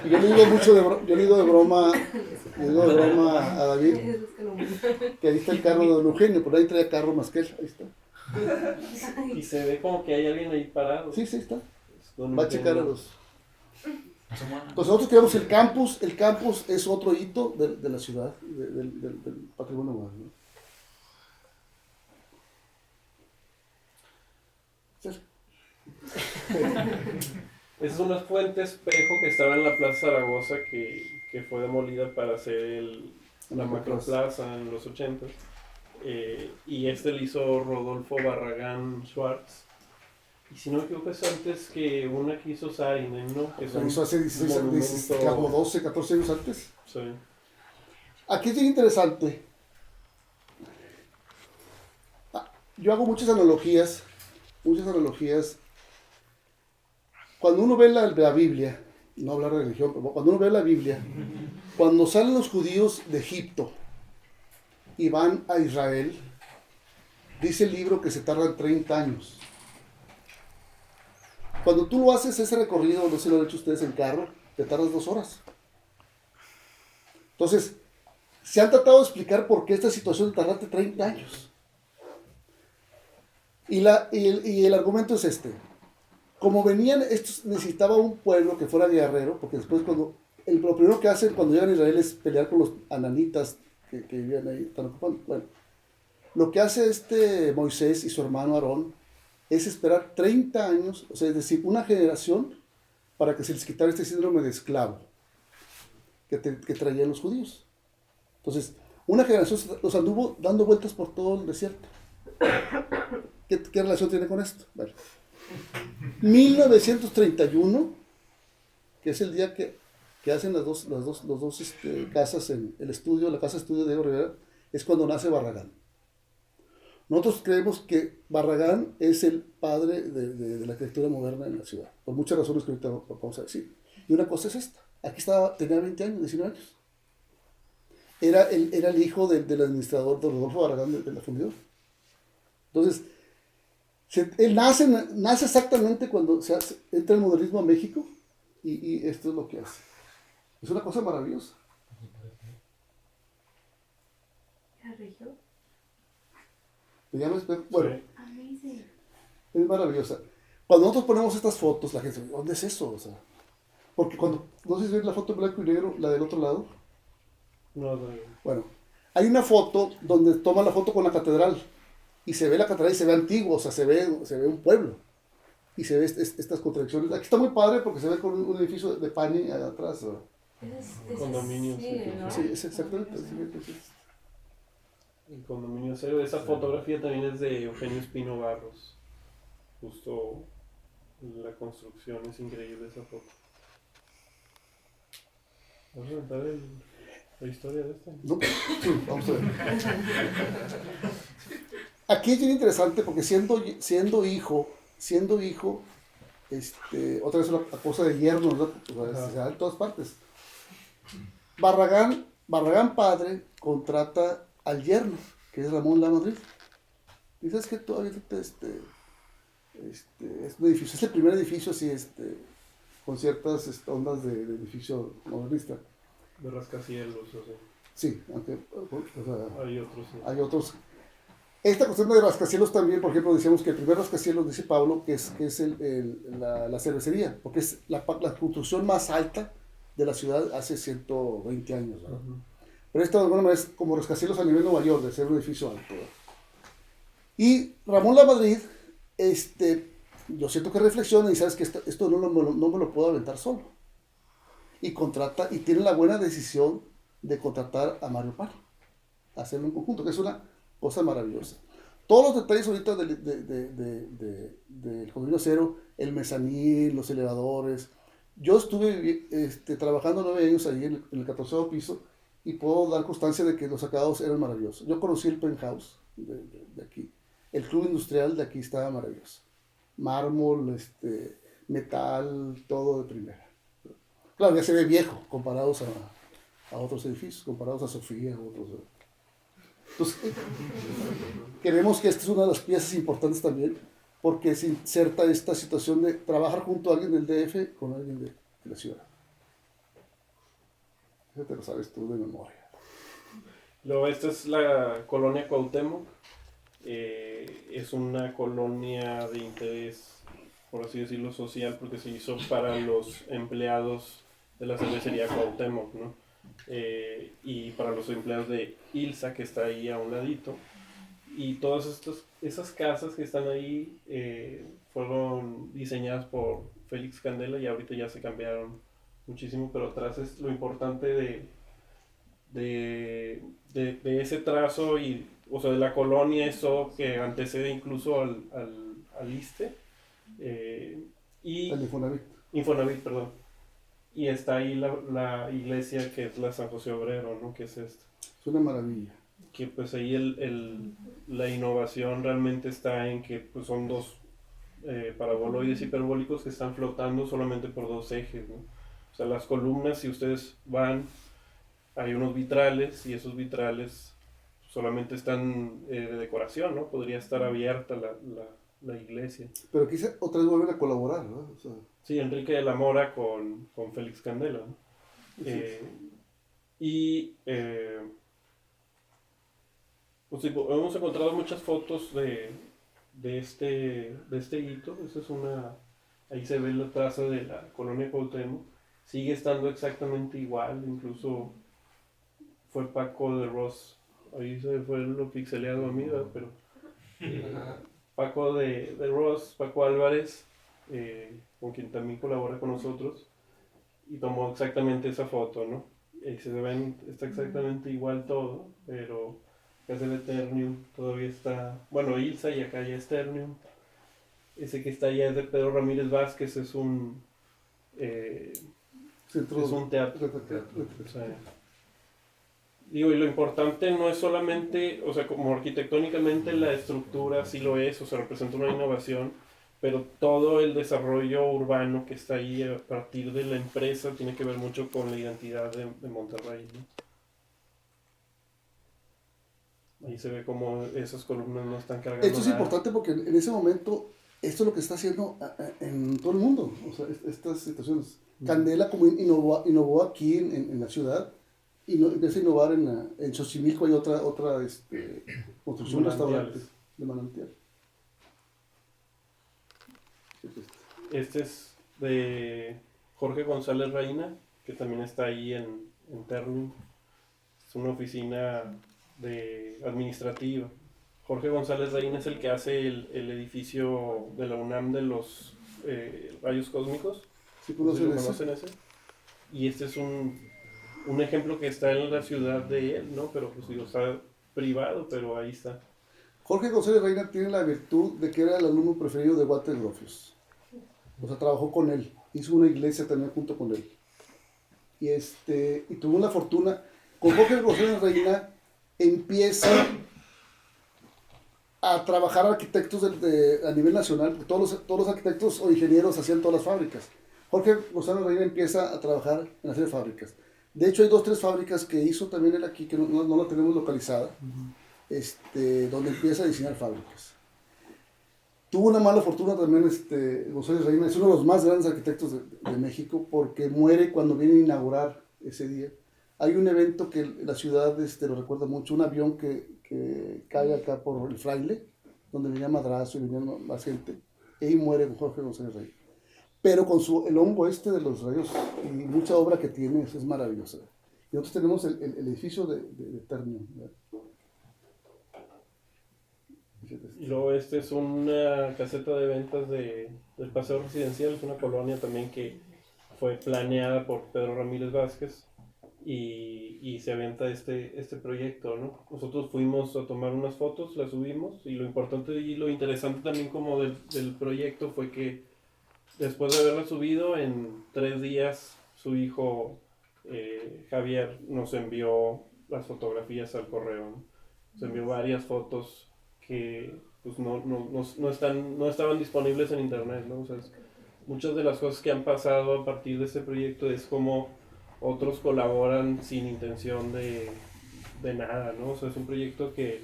Y yo le digo de broma a David que ahí está el carro de Don Eugenio, por ahí trae carro más que él. Ahí está. Y se ve como que hay alguien ahí parado. Sí, está. Don Va a Eugenio. checar a los... Entonces nosotros creamos el campus es otro hito de la ciudad, del patrimonio humano, ¿no? Sí. Esa es una fuente espejo que estaba en la Plaza Zaragoza que fue demolida para hacer la macroplaza en los 80. Y lo hizo Rodolfo Barragán Schwartz. Y si no me equivoco es antes que una que hizo Saarinen, ¿no? Que es un Eso hace 16, monumento- como 12, 14 años antes. Sí. Aquí es bien interesante. Yo hago muchas analogías. Cuando uno ve la Biblia, no hablar de religión, pero cuando uno ve la Biblia, cuando salen los judíos de Egipto y van a Israel, dice el libro que se tardan 30 años. Cuando tú lo haces ese recorrido, no sé si lo han hecho ustedes en carro, te tardas 2 horas. Entonces, se han tratado de explicar por qué esta situación de tardarte 30 años. Y el argumento es este. Como venían, estos necesitaba un pueblo que fuera guerrero, porque después lo primero que hacen cuando llegan a Israel es pelear con los ananitas que vivían ahí, están ocupando. Bueno, lo que hace Moisés y su hermano Aarón es esperar 30 años, o sea, es decir, una generación, para que se les quitara este síndrome de esclavo que traían los judíos. Entonces, una generación los anduvo dando vueltas por todo el desierto. ¿Qué relación tiene con esto? Bueno, 1931, que es el día que hacen las dos casas en el estudio, la casa estudio de Diego Rivera, es cuando nace Barragán. Nosotros creemos que Barragán es el padre de la arquitectura moderna en la ciudad, por muchas razones que ahorita vamos a decir. Y una cosa es esta, aquí tenía 20 años, 19 años. Era el hijo del administrador don Rodolfo Barragán de la fundidora. Entonces, él nace exactamente cuando entra el modernismo a México y esto es lo que hace. Es una cosa maravillosa. Bueno, es maravillosa. Cuando nosotros ponemos estas fotos, la gente dice, ¿dónde es eso? O sea, porque no sé si ven la foto en blanco y negro, la del otro lado. No. Bueno, hay una foto donde toma la foto con la catedral y se ve la catedral y se ve antiguo, o sea, se ve un pueblo y se ve estas contradicciones. Aquí está muy padre porque se ve con un edificio de Pani atrás. Condominio. Sí, ¿no? Sí, es exactamente. El condominio cero. Esa fotografía también es de Eugenio Espino Barros. Justo la construcción es increíble esa foto. ¿Vas a contar la historia de esta? No, sí, vamos a ver. Aquí es bien interesante porque siendo hijo, otra vez una cosa de yerno, ¿no? Se da en todas partes. Barragán padre contrata al yerno, que es Ramón Lamadrid. Y sabes que todavía es un edificio, es el primer edificio así, con ciertas ondas de edificio modernista. De rascacielos, o sea. Sí, aunque Hay otros. Sí. hay otros. Esta cuestión de rascacielos también, por ejemplo, decíamos que el primer rascacielos, dice Pablo, que es la cervecería, porque es la construcción más alta de la ciudad hace 120 años, ¿verdad? Uh-huh. Pero esto de alguna manera es como rascacielos a nivel Nueva York, de ser un edificio alto, ¿verdad? Y Ramón Lamadrid, yo siento que reflexiona y sabes que esto no me lo puedo aventar solo. Y tiene la buena decisión de contratar a Mario Pani, hacerlo en conjunto, que es una cosa maravillosa. Todos los detalles ahorita del condominio cero, el mezanín, los elevadores. Yo estuve trabajando 9 años ahí en el 14º piso y puedo dar constancia de que los acabados eran maravillosos. Yo conocí el penthouse de aquí. El club industrial de aquí estaba maravilloso. Mármol, metal, todo de primera. Claro, ya se ve viejo comparados a otros edificios, comparados a Sofía u otros. Entonces, queremos que esta es una de las piezas importantes también, porque se inserta esta situación de trabajar junto a alguien del DF con alguien de la ciudad. Eso te lo sabes tú de memoria. Luego, esta es la colonia Cuauhtémoc. Es una colonia de interés, por así decirlo, social, porque se hizo para los empleados de la cervecería Cuauhtémoc, ¿no? Y para los empleados de Ilsa, que está ahí a un ladito. Y todas esas casas que están ahí fueron diseñadas por Félix Candela y ahorita ya se cambiaron muchísimo, pero atrás es lo importante de ese trazo y, o sea, de la colonia, eso que antecede incluso al ISSSTE, Y El Infonavit. Infonavit, perdón. Y está ahí la iglesia que es la San José Obrero, ¿no? Que es esta. Es una maravilla. Que pues ahí la innovación realmente está en que pues, son dos paraboloides hiperbólicos que están flotando solamente por dos ejes, ¿no? O sea, las columnas, si ustedes van, hay unos vitrales y esos vitrales solamente están de decoración, ¿no? Podría estar abierta la iglesia. Pero aquí otra vez vuelven a colaborar, ¿no? O sea, Sí, Enrique de la Mora con Félix Candela, ¿no? Pues, sí, hemos encontrado muchas fotos de este hito. Esa es ahí se ve la traza de la colonia Cuauhtémoc. Sigue estando exactamente igual, incluso fue Paco de Ross, ahí se fue lo pixeleado a mí, ¿verdad? Pero Paco de Ross, Paco Álvarez, con quien también colabora con nosotros, y tomó exactamente esa foto, ¿no? Y se ven, está exactamente igual todo, pero acá se ve Ternium, todavía está, bueno, Ilsa, y acá ya es Ternium. Ese que está allá es de Pedro Ramírez Vázquez, es un teatro. O sea, digo, y lo importante no es solamente, o sea, como arquitectónicamente la estructura sí lo es, o sea, representa una innovación, pero todo el desarrollo urbano que está ahí a partir de la empresa tiene que ver mucho con la identidad de Monterrey, ¿no? Ahí se ve como esas columnas no están cargando esto es nada. importante porque en ese momento esto es lo que está haciendo en todo el mundo, o sea, estas situaciones. Candela como innovó aquí en la ciudad, y empieza a innovar en Xochimilco, hay otra construcción de restaurantes de manantial. Este es de Jorge González Reina, que también está ahí en Ternium. Es una oficina administrativa. Jorge González Reina es el que hace el edificio de la UNAM de los rayos cósmicos. ¿Sí ¿Lo conocen conocen ese? Y este es un ejemplo que está en la ciudad de él, ¿no? Pero pues digo, está privado, pero ahí está. Jorge González Reina tiene la virtud de que era el alumno preferido de Walter Gropius. O sea, trabajó con él, hizo una iglesia también junto con él. Y tuvo una fortuna. Con Jorge González Reina empieza a trabajar arquitectos a nivel nacional, porque todos los arquitectos o ingenieros hacían todas las fábricas. Jorge González Reina empieza a trabajar en hacer fábricas. De hecho, hay 2 o 3 fábricas que hizo también él aquí, que no la tenemos localizada, donde empieza a diseñar fábricas. Tuvo una mala fortuna también González Reina, es uno de los más grandes arquitectos de México, porque muere cuando viene a inaugurar ese día. Hay un evento que la ciudad lo recuerda mucho, un avión que cae acá por el Fraile, donde venía Madrazo y venía más gente, y ahí muere Jorge González Reina. Pero con el hongo de los rayos y mucha obra que tiene, es maravillosa. Y nosotros tenemos el edificio de Ternium. Y luego este es una caseta de ventas del Paseo Residencial, es una colonia también que fue planeada por Pedro Ramírez Vázquez y se aventa este proyecto, ¿no? Nosotros fuimos a tomar unas fotos, las subimos, y lo importante y lo interesante también como del proyecto fue que después de haberla subido, en 3 días su hijo Javier nos envió las fotografías al correo, ¿no? Nos envió varias fotos que pues no estaban disponibles en internet, ¿no? O sea, muchas de las cosas que han pasado a partir de este proyecto es como otros colaboran sin intención de nada, ¿no? O sea, es un proyecto que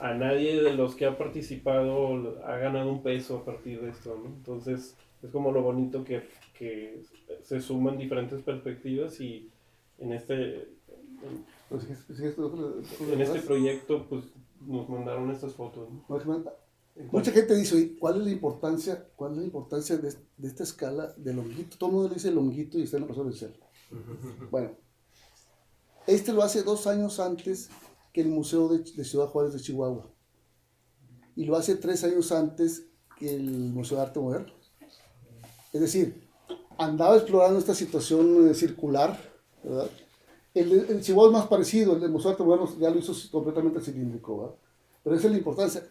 a nadie de los que ha participado ha ganado un peso a partir de esto, ¿no? Entonces es como lo bonito que se suman diferentes perspectivas, y en este proyecto pues nos mandaron estas fotos, ¿no? Mucha gente dice, ¿cuál es la importancia de esta escala de longuito? Todo el mundo le dice longuito y está en la persona del cielo. Bueno, lo hace 2 años antes que el Museo de Ciudad Juárez de Chihuahua, y lo hace 3 años antes que el Museo de Arte Moderno. Es decir, andaba explorando esta situación circular, ¿verdad? El Chihuahua es más parecido, el de Museo de Arte Moderno ya lo hizo completamente cilíndrico, ¿verdad? Pero esa es la importancia.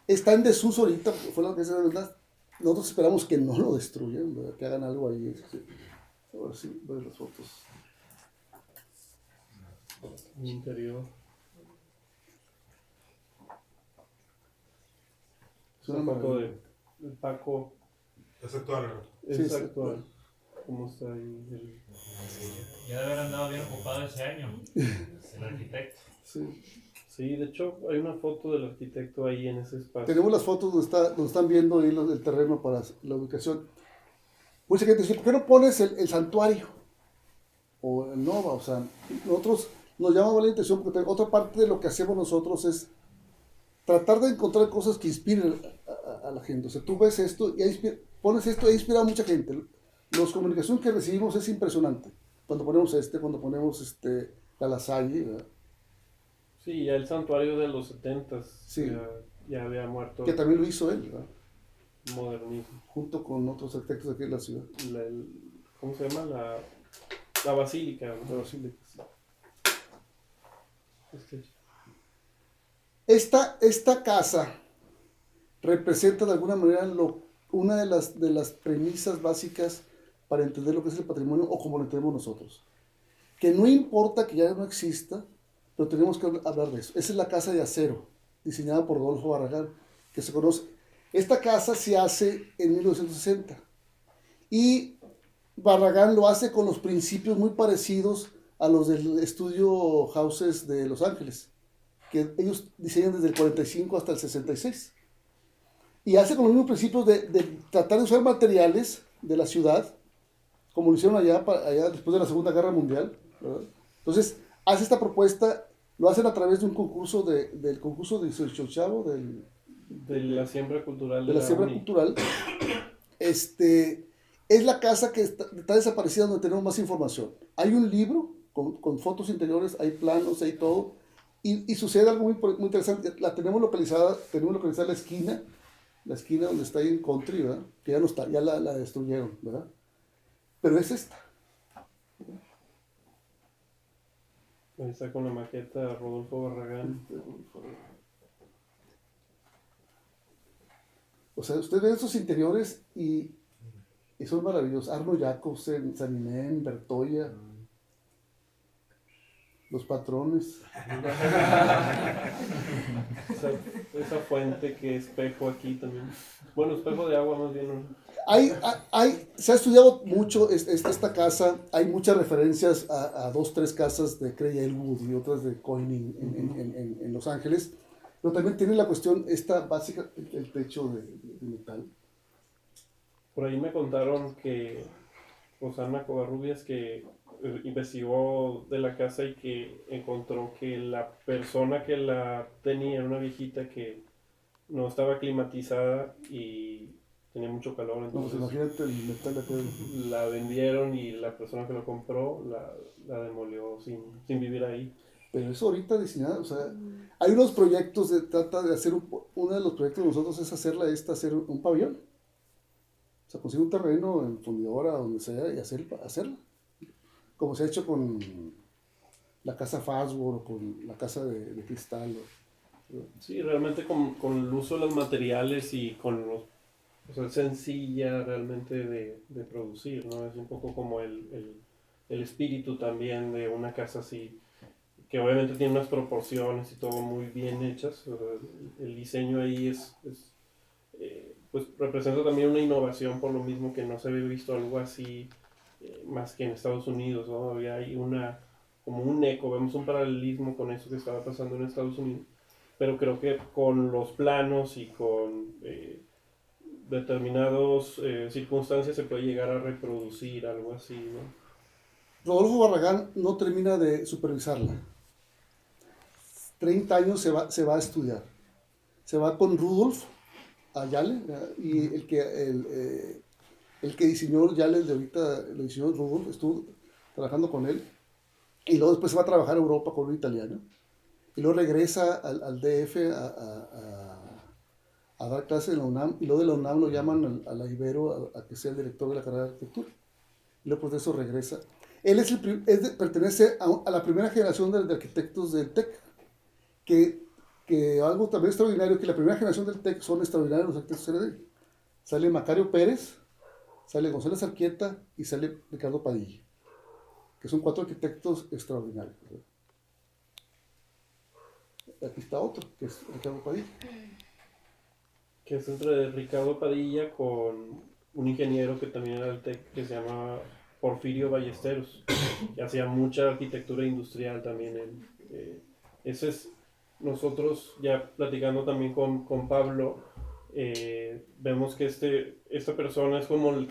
Está en desuso ahorita, fue la que se verdad, nosotros esperamos que no lo destruyan, ¿verdad? Que hagan algo ahí. Ahora sí, ver las fotos. El interior. Es Es una una foto maravilla. de Paco. Es actual, ¿no? Es Sí, es actual. ¿Cómo está ahí? Ya debe haber andado bien ocupado ese año, el arquitecto. Sí. Sí, de hecho hay una foto del arquitecto ahí en ese espacio. Tenemos las fotos donde están viendo ahí el terreno para la ubicación. Mucha gente dice, ¿por qué no pones el santuario? O el Nova, o sea, nosotros nos llama la atención porque otra parte de lo que hacemos nosotros es tratar de encontrar cosas que inspiren a la gente. O sea, tú ves esto y pones esto e inspira a mucha gente. Las comunicaciones que recibimos es impresionante. Cuando ponemos la Lasalle, ¿verdad? Sí, ya el santuario de los 70s Sí. ya había muerto. Que también lo hizo él, ¿verdad? Modernismo. Junto con otros arquitectos de aquí de la ciudad. ¿Cómo se llama? La basílica, ¿no? La basílica, sí. Este, Esta casa representa de alguna manera una de las premisas básicas para entender lo que es el patrimonio o como lo entendemos nosotros. Que no importa que ya no exista, pero tenemos que hablar de eso. Esa es la casa de acero, diseñada por Rodolfo Barragán, que se conoce. Esta casa se hace en 1960 y Barragán lo hace con los principios muy parecidos a los del estudio Houses de Los Ángeles, que ellos diseñan desde el 45 hasta el 66. Y hace con los mismos principios de tratar de usar materiales de la ciudad, como lo hicieron allá después de la Segunda Guerra Mundial, ¿verdad? Entonces, hace esta propuesta, lo hacen a través de un concurso, del concurso de Xochavo, de la siembra cultural. De la siembra cultural. Es la casa que está desaparecida donde tenemos más información. Hay un libro con fotos interiores, hay planos, hay todo, y sucede algo muy interesante. Tenemos localizada la esquina donde está ahí en Country, ¿verdad? Que ya no está, ya la destruyeron, ¿verdad? Pero es esta. Ahí está con la maqueta Rodolfo Barragán. O sea, usted ve esos interiores y son maravillosos. Arno Jacobsen, Sanimén, Bertoya, los patrones. Esa fuente que espejo aquí también. Bueno, espejo de agua más bien. Se ha estudiado mucho esta casa. Hay muchas referencias a 2, 3 casas de Cray Elwood y otras de Coining en Los Ángeles. Pero también tiene la cuestión esta básica, el techo de metal. Por ahí me contaron que Rosana Covarrubias que investigó de la casa y que encontró que la persona que la tenía era una viejita que no estaba climatizada y tenía mucho calor. Entonces, No, pues imagínate el metal de aquel. la vendieron y la persona que lo compró la demolió sin vivir ahí. Pero eso ahorita diseñado, o sea, hay unos proyectos trata de hacer, uno de los proyectos de nosotros es hacer un pabellón. O sea, conseguir un terreno en fundidora, donde sea, y hacerlo. Como se ha hecho con la casa Fastword o con la casa de cristal. Sí, realmente con el uso de los materiales y con o sea, sencilla realmente de producir, ¿no? Es un poco como el espíritu también de una casa así, que obviamente tiene unas proporciones y todo muy bien hechas. O sea, el diseño ahí pues representa también una innovación, por lo mismo que no se había visto algo así más que en Estados Unidos, ¿no? Había ahí como un eco, vemos un paralelismo con eso que estaba pasando en Estados Unidos, pero creo que con los planos y con determinadas circunstancias se puede llegar a reproducir algo así, ¿no? Rodolfo Barragán no termina de supervisarla. 30 años se va a estudiar. Se va con Rudolf a Yale, y el que diseñó Yale de ahorita, lo diseñó Rudolf, estuvo trabajando con él, y luego después se va a trabajar a Europa con un italiano, y luego regresa al DF a dar clases en la UNAM, y luego de la UNAM lo llaman a la Ibero a que sea el director de la carrera de arquitectura, y luego por eso regresa. Él pertenece a la primera generación de arquitectos del TEC, que algo también extraordinario, que la primera generación del TEC son extraordinarios los arquitectos CRD. Sale Macario Pérez, sale González Arquieta y sale Ricardo Padilla, que son 4 arquitectos extraordinarios. Aquí está otro, que es Ricardo Padilla. Que es entre Ricardo Padilla con un ingeniero que también era del TEC, que se llama Porfirio Ballesteros, que hacía mucha arquitectura industrial también. Ese es, nosotros ya platicando también con Pablo, vemos que esta persona es como el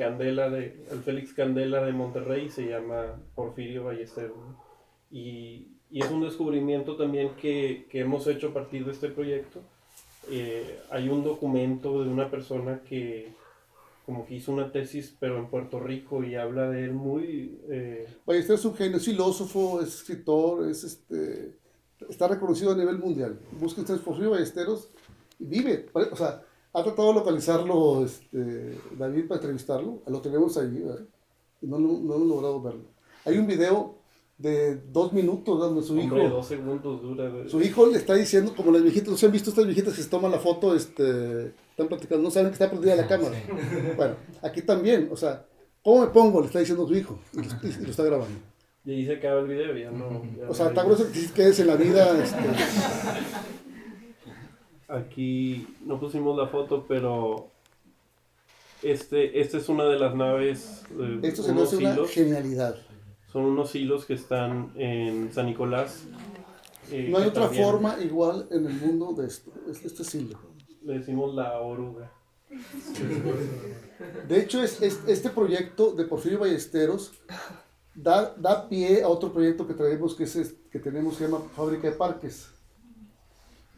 Félix Candela de Monterrey, se llama Porfirio Ballesteros, ¿no? Y es un descubrimiento también que hemos hecho a partir de este proyecto. Hay un documento de una persona que como que hizo una tesis pero en Puerto Rico y habla de él muy... Ballesteros es un genio, es filósofo, es escritor, está reconocido a nivel mundial. Busquen ustedes Porfirio Ballesteros y vive, o sea, ha tratado de localizarlo David para entrevistarlo, lo tenemos ahí, ¿verdad? Y no hemos logrado verlo. Hay un video de 2 minutos donde su hijo... 2 segundos dura. Su hijo le está diciendo, como las viejitas, ¿no se han visto estas viejitas que se toman la foto, están platicando, no saben que está prendida la cámara? Bueno, aquí también, o sea, ¿cómo me pongo? Le está diciendo su hijo y lo está grabando. Y ahí se acaba el video, ya no... Ya o sea, no está grueso que quedes en la vida. Aquí no pusimos la foto, pero esta es una de las naves. Esto se me hace una genialidad. Son unos hilos que están en San Nicolás. No hay otra forma igual en el mundo de esto. Este es hilo. Le decimos la oruga. De hecho, este proyecto de Porfirio Ballesteros da pie a otro proyecto que traemos que tenemos, que se llama Fábrica de Parques.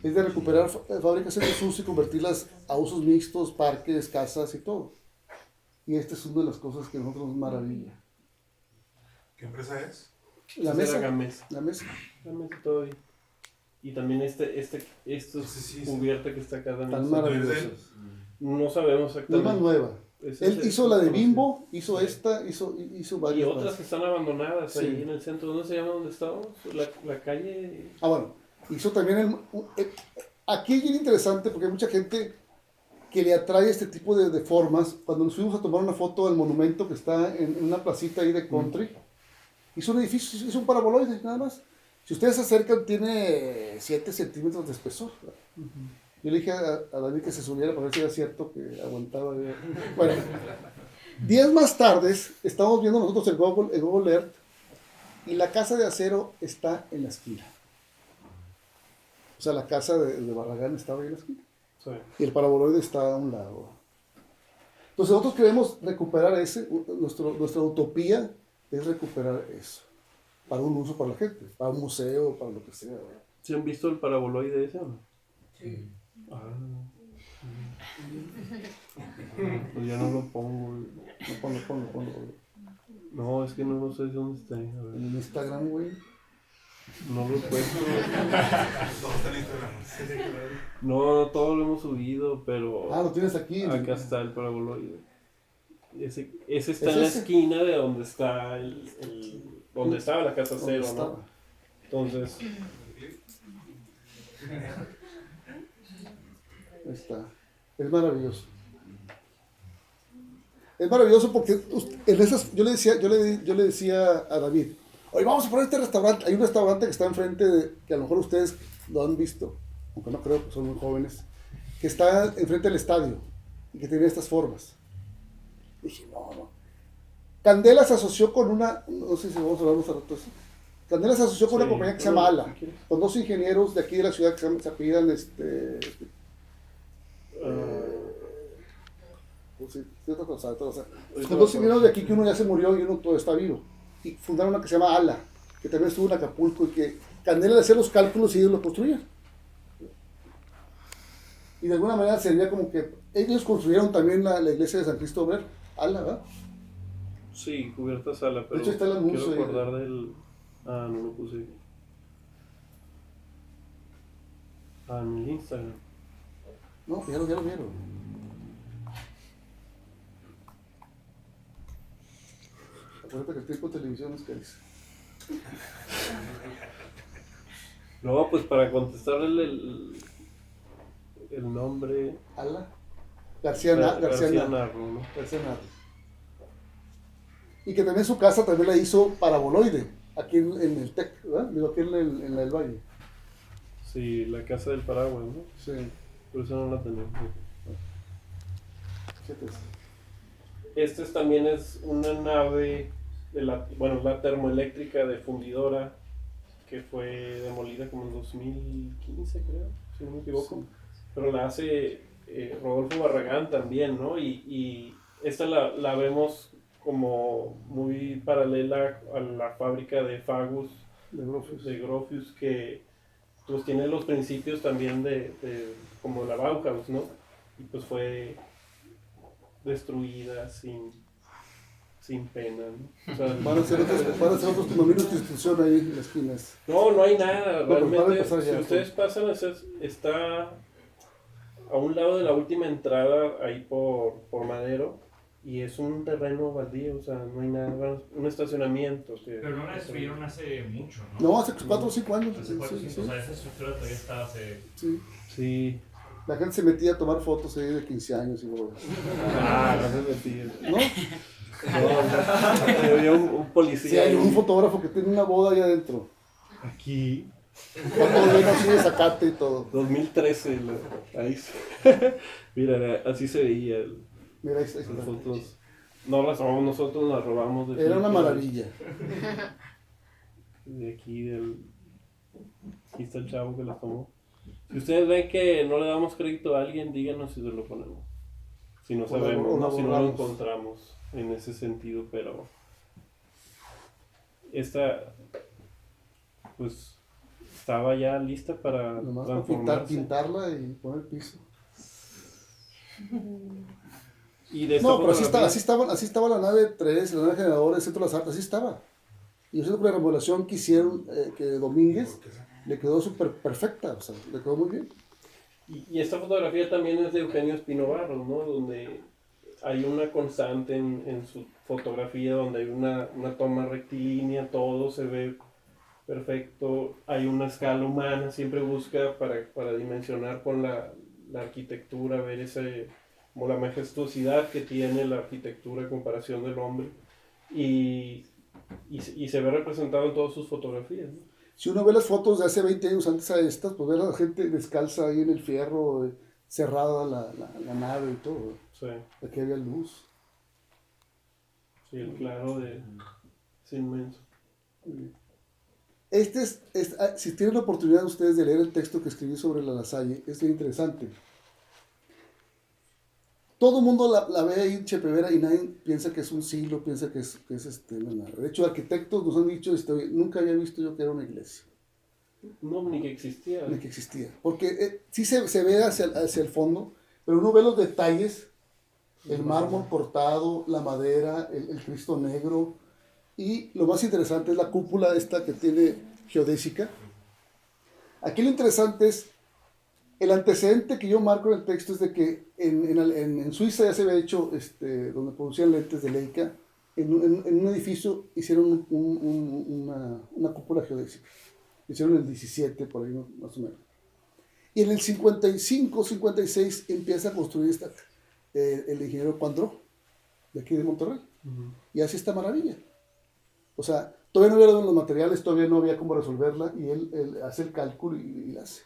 Es de recuperar fábricas en desuso y convertirlas a usos mixtos, parques, casas y todo. Y esta es una de las cosas que a nosotros nos maravilla. ¿Qué empresa es? La mesa. Gamesa. La mesa. Gamesa todavía. Y también esto es cubierta que está acá también. Tan maravilloso. No sabemos No exactamente. es más nueva. Él hizo la de Bimbo, hizo esta, hizo varias. Y otras más. que están abandonadas Sí. ahí en el centro. ¿Dónde se llama donde estamos? La calle. Ah, bueno. Hizo también aquí es bien interesante porque hay mucha gente que le atrae este tipo de formas. Cuando nos fuimos a tomar una foto del monumento que está en una placita ahí de country, hizo un edificio, hizo un paraboloide, nada más. Si ustedes se acercan, tiene 7 centímetros de espesor. Yo le dije a David que se subiera para ver si era cierto que aguantaba. Bueno, días más tarde, estamos viendo nosotros el Google Earth y la casa de acero está en la esquina. O sea, la casa de Barragán estaba ahí en la esquina. Sí. Y el paraboloide está a un lado. Entonces nosotros queremos recuperar nuestra utopía es recuperar eso. Para un uso para la gente, para un museo, para lo que sea. ¿Se han visto el paraboloide ese o no? Sí. Ah. Pues ya no lo pongo. No, ponlo. No, es que no sé dónde está. A ver. En Instagram, güey. No lo he puesto. Todo está en Instagram. No, todo lo hemos subido, pero... Ah, lo tienes aquí. Acá está el paraboloide. Ese está ¿Es en la ese? esquina de donde está donde estaba la casa ¿Dónde cero, estaba? ¿no? Entonces, Ahí está. Es maravilloso. Es maravilloso porque en esas, yo le decía a David, oye, vamos a poner este restaurante. Hay un restaurante que está enfrente, que a lo mejor ustedes lo han visto, aunque no creo, que son muy jóvenes, que está enfrente del estadio y que tiene estas formas. Dije, no. Candela se asoció con una, no sé si vamos a hablar más a rato de eso. Candela se asoció con una compañía que se llama Ala, con 2 ingenieros de aquí de la ciudad que se apellidan con 2 ingenieros de aquí que uno ya se murió y uno todavía está vivo. Y fundaron una que se llama Ala, que también estuvo en Acapulco y que Candela le hacía los cálculos y ellos lo construían. Y de alguna manera sería como que ellos construyeron también la iglesia de San Cristóbal, Ala, ¿verdad? sí, cubierta sala, pero De hecho, está el anuncio quiero ahí. acordar del... Ah, no lo puse. Ah, en el Instagram. No, ya lo vieron. Acuérdate que el tiempo de televisión es que dice. No, pues para contestarle el nombre... Ala. García Narro, ¿no? García Narro. Y que también su casa también la hizo paraboloide, aquí en el TEC, ¿verdad? Digo, aquí en la del Valle. Sí, la casa del Paraguay, ¿no? Sí. Por eso no la tenemos. Fíjate. También es una nave de la termoeléctrica de Fundidora que fue demolida como en 2015, creo, si no me equivoco. Sí. Pero la hace Rodolfo Barragán también, ¿no? Y esta la vemos como muy paralela a la fábrica de Fagus, de Gropius, que pues tiene los principios también de como la Bauhaus, ¿no? Y pues fue destruida sin pena, ¿no? O sea, Van a ser otros condominios de institución ahí en las esquinas. no hay nada, No, realmente, pasar ya, si ustedes pasan, está a un lado de la última entrada, ahí por Madero, y es un terreno baldío, o sea, no hay nada, un estacionamiento. Pero no la destruyeron hace mucho, ¿no? No, hace 4 o 5 años. Hace 4 o 5, Sí. o sea, esa estructura todavía estaba hace... Sí. La gente se metía a tomar fotos ahí de 15 años y luego... No se metía. ¿No? No, había un policía. Sí, hay ahí. un fotógrafo que tiene una boda ahí adentro. Aquí. Está todo lleno así de zacate y todo. 2013, ahí mira, así se veía Mira, ahí está. las fotos. No las robamos nosotros, las robamos de Era una maravilla. De aquí, aquí está el chavo que las tomó. Si ustedes ven que no le damos crédito a alguien, díganos si se lo ponemos. Si no sabemos, o si no lo borramos. encontramos en ese sentido, pero esta pues estaba ya lista para Nomás para transformarse. pintarla y poner piso. Y de esta No, pero fotografía- así estaba la nave 3, la nave generadora, el Centro de las Artes, así estaba. Y yo sé que la remodelación que hicieron, que Domínguez, le quedó súper perfecta, o sea, le quedó muy bien. Y esta fotografía también es de Eugenio Espino Barros, ¿no? Donde hay una constante en su fotografía, donde hay una toma rectilínea, todo se ve perfecto, hay una escala humana, siempre busca para dimensionar con la arquitectura, ver como la majestuosidad que tiene la arquitectura en comparación del hombre, y se ve representado en todas sus fotografías, ¿no? Si uno ve las fotos de hace 20 años antes a estas, pues ve a la gente descalza ahí en el fierro, cerrada la nave y todo. Sí, Aquí había luz. sí, el claro es inmenso. Si tienen la oportunidad ustedes de leer el texto que escribí sobre la Lasalle, es bien interesante. Todo el mundo la ve ahí, Chepevera, y nadie piensa que es un siglo, piensa que es una nave. De hecho, arquitectos nos han dicho, nunca había visto yo que era una iglesia, No, ni que existía. ni que existía. Porque sí se ve hacia el fondo, pero uno ve los detalles, el mármol cortado, la madera, el Cristo negro, y lo más interesante es la cúpula esta que tiene geodésica. Aquí lo interesante es, el antecedente que yo marco en el texto es de que en Suiza ya se había hecho, donde producían lentes de Leica, en un edificio hicieron una cúpula geodésica. Hicieron en el 17, por ahí más o menos. Y en el 55, 56 empieza a construir el ingeniero Cuandró, de aquí de Monterrey. Y hace esta maravilla. O sea, todavía no había los materiales, todavía no había cómo resolverla, y él hace el cálculo y la hace.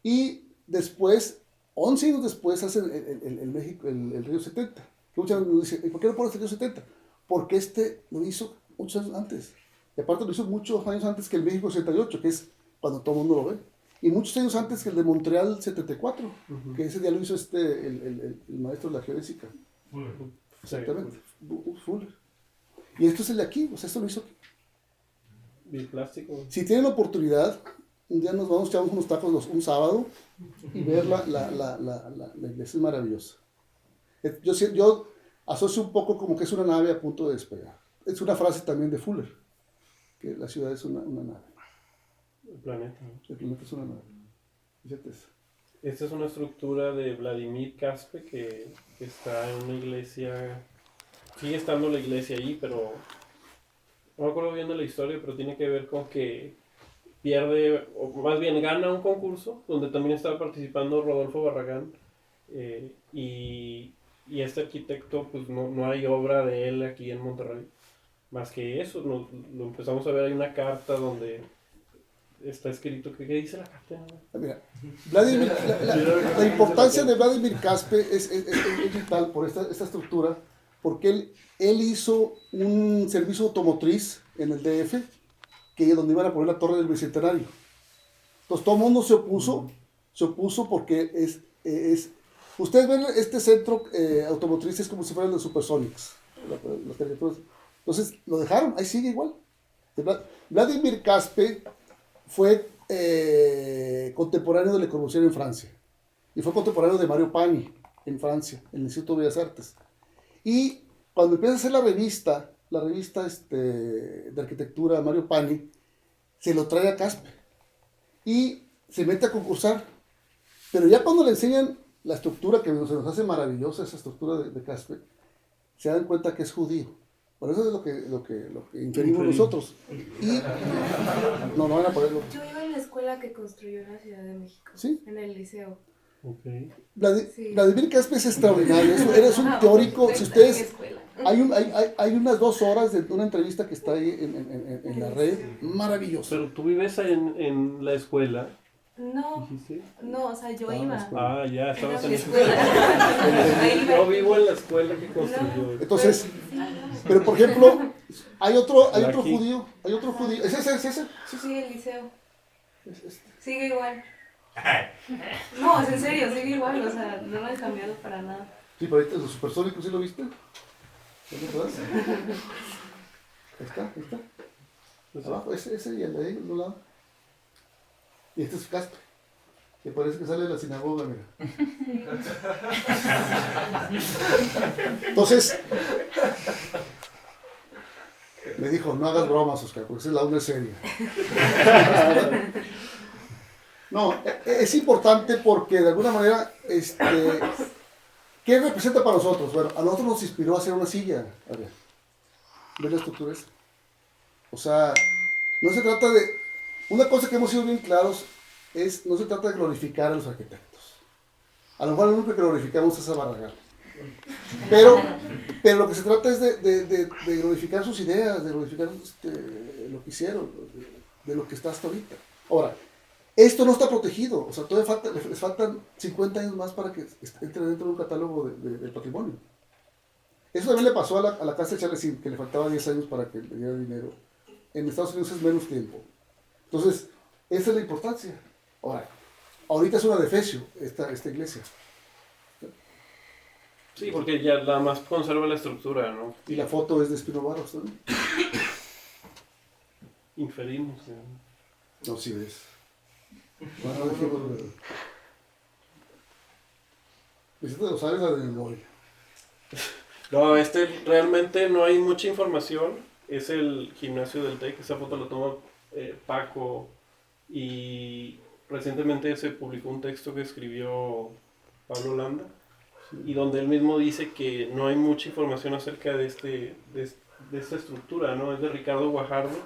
Y después, 11 años después, hacen el Río 70. Que muchas veces nos dicen, ¿por qué no pones el Río 70? Porque lo hizo muchos años antes. Y aparte lo hizo muchos años antes que el México 78, que es cuando todo el mundo lo ve. Y muchos años antes que el de Montreal 74, que ese día lo hizo el maestro de la geodésica. Exactamente, Fuller. Y esto es el de aquí, o sea, esto lo hizo aquí. Biplástico. Si tienen la oportunidad, un día nos vamos, echamos unos tacos un sábado y ver la iglesia es maravillosa. Yo asocio un poco como que es una nave a punto de despegar. Es una frase también de Fuller, que la ciudad es una nave. El planeta. El planeta es una nave. Fíjate eso. Esta es una estructura de Vladimir Caspe que está en una iglesia. Sigue estando la iglesia ahí, pero no me acuerdo bien de la historia, pero tiene que ver con que pierde, o más bien gana un concurso donde también estaba participando Rodolfo Barragán, Y este arquitecto, pues no hay obra de él aquí en Monterrey. Más que eso, lo empezamos a ver, hay una carta donde está escrito, ¿qué dice la carta? Mira, la importancia de Vladimir Caspe es vital por esta estructura, porque él hizo un servicio automotriz en el DF, que es donde iban a poner la torre del Bicentenario. Entonces todo el mundo se opuso porque ustedes ven este centro automotriz es como si fuera el de Supersonics, las caricaturas. Entonces lo dejaron, ahí sigue igual. Vladimir Caspe fue contemporáneo de Le Corbusier en Francia y fue contemporáneo de Mario Pani en Francia, en el Instituto de Bellas Artes. Y cuando empieza a hacer la revista de arquitectura Mario Pani, se lo trae a Caspe y se mete a concursar. Pero ya cuando le enseñan la estructura, que se nos hace maravillosa esa estructura de Caspe, se dan cuenta que es judío. Por eso es lo que inferimos nosotros. Y no van a ponerlo. Yo iba en la escuela que construyó en la Ciudad de México. ¿Sí? En el liceo. Okay. Vladimir Caspe es extraordinario. Eres un teórico. Si ustedes. Hay unas 2 horas de una entrevista que está ahí en la red. Maravilloso. Pero tú vives en la escuela. No, ¿Dijiste? no, o sea, yo iba. Ah, ya, estabas en la la escuela. Yo vivo en la escuela que construyó. Entonces, pero por ejemplo, hay otro judío. ¿Es ese? Sí, el liceo. Sigue igual. No, es en serio, sigue igual, o sea, no lo han cambiado para nada. Sí, pero ahorita los supersónicos, ¿sí lo viste? ¿Dónde estás? Ahí está. Abajo, ese y el de ahí, al lado. Y este es Caspe, que parece que sale de la sinagoga, mira. Entonces, me dijo, no hagas bromas, Oscar, porque esa es la onda seria. No, es importante porque de alguna manera, ¿qué representa para nosotros? Bueno, a nosotros nos inspiró a hacer una silla. A ver, ¿ves la estructura esa? O sea, no se trata de... Una cosa que hemos sido bien claros es, no se trata de glorificar a los arquitectos. A lo mejor lo único que glorificamos es a Barragán. Pero lo que se trata es de glorificar sus ideas, de glorificar lo que hicieron, de lo que está hasta ahorita. Ahora, esto no está protegido, o sea, todavía les faltan 50 años más para que entre dentro de un catálogo del patrimonio. Eso también le pasó a la casa de Charles, que le faltaba 10 años para que le diera dinero. En Estados Unidos es menos tiempo. Entonces, esa es la importancia. Ahora, ahorita es una defecio esta iglesia. Sí, porque ya nada más conserva la estructura, ¿no? Y la foto es de Espino Barros también. Inferimos. No, sí ves. Bueno, dejémoslo. Vicente de los Aires, la del Gol. No, realmente no hay mucha información. Es el gimnasio del TEC. Esa foto la toma Paco. Y recientemente se publicó un texto que escribió Pablo Landa. Y donde él mismo dice que no hay mucha información acerca de esta estructura, ¿no? Es de Ricardo Guajardo,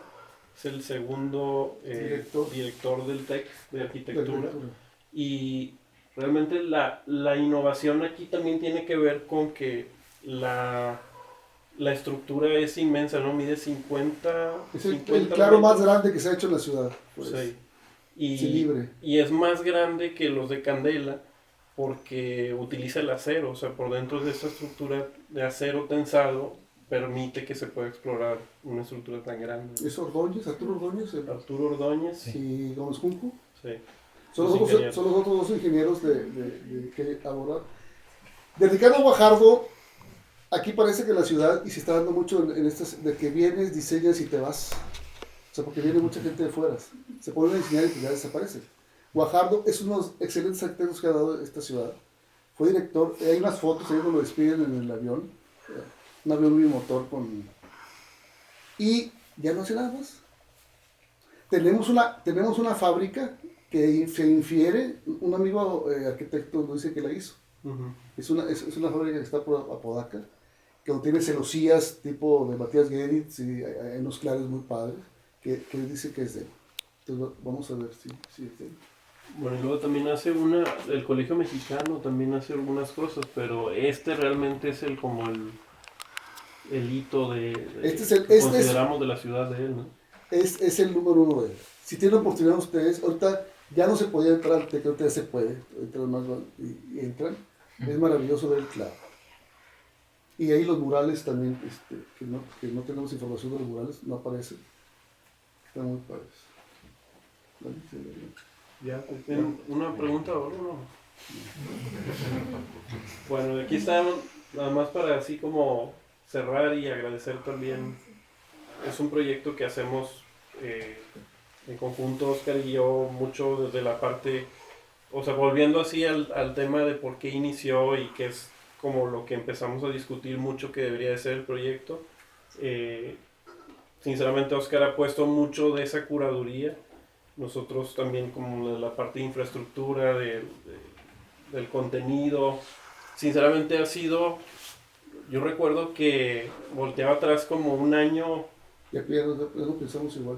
es el segundo director del TEC de arquitectura. Y realmente la innovación aquí también tiene que ver con que la estructura es inmensa, ¿no? Mide 50... Es el claro más grande que se ha hecho en la ciudad. Pues. Sí. Libre. Y es más grande que los de Candela, porque utiliza el acero, o sea, por dentro de esta estructura de acero tensado permite que se pueda explorar una estructura tan grande. ¿Es Ordóñez, Arturo Ordóñez? Arturo Ordóñez. ¿Y Gómez Junco? Sí. Son los otros 2 ingenieros que elaborar. De Ricardo Guajardo, aquí parece que la ciudad, y se está dando mucho en estas, de que vienes, diseñas y te vas. O sea, porque viene mucha gente de fuera. Se ponen a diseñar y ya desaparecen. Guajardo es uno de los excelentes arquitectos que ha dado esta ciudad. Fue director, hay unas fotos ahí donde lo despiden en el avión, un avión bimotor y ya no hace nada más. Tenemos una fábrica que se infiere, un amigo arquitecto nos dice que la hizo. Uh-huh. Es una fábrica que está por Apodaca, que tiene celosías tipo de Matías Geritz y hay unos claros muy padres, que dice que es de él. Entonces vamos a ver si es de él. Bueno, y luego también el Colegio Mexicano también hace algunas cosas, pero realmente es el hito que consideramos de la ciudad de él, ¿no? Es el número uno de él. Si tienen oportunidad ustedes, ahorita ya no se podía entrar, creo que ahorita ya se puede, entran más y entran. Es maravilloso ver el clavo. Y ahí los murales también, que no tenemos información de los murales, no aparecen. Están muy padres. ¿Vale? Ya, ¿tienen una pregunta o no? Bueno, aquí estamos nada más para así como cerrar y agradecer también. Es un proyecto que hacemos en conjunto, Oscar y yo, mucho desde la parte, o sea, volviendo así al tema de por qué inició y qué es como lo que empezamos a discutir mucho que debería de ser el proyecto. Sinceramente, Oscar ha puesto mucho de esa curaduría. Nosotros también como de la parte de infraestructura, del contenido. Sinceramente ha sido, yo recuerdo que volteaba atrás como un año. Ya no pensamos igual.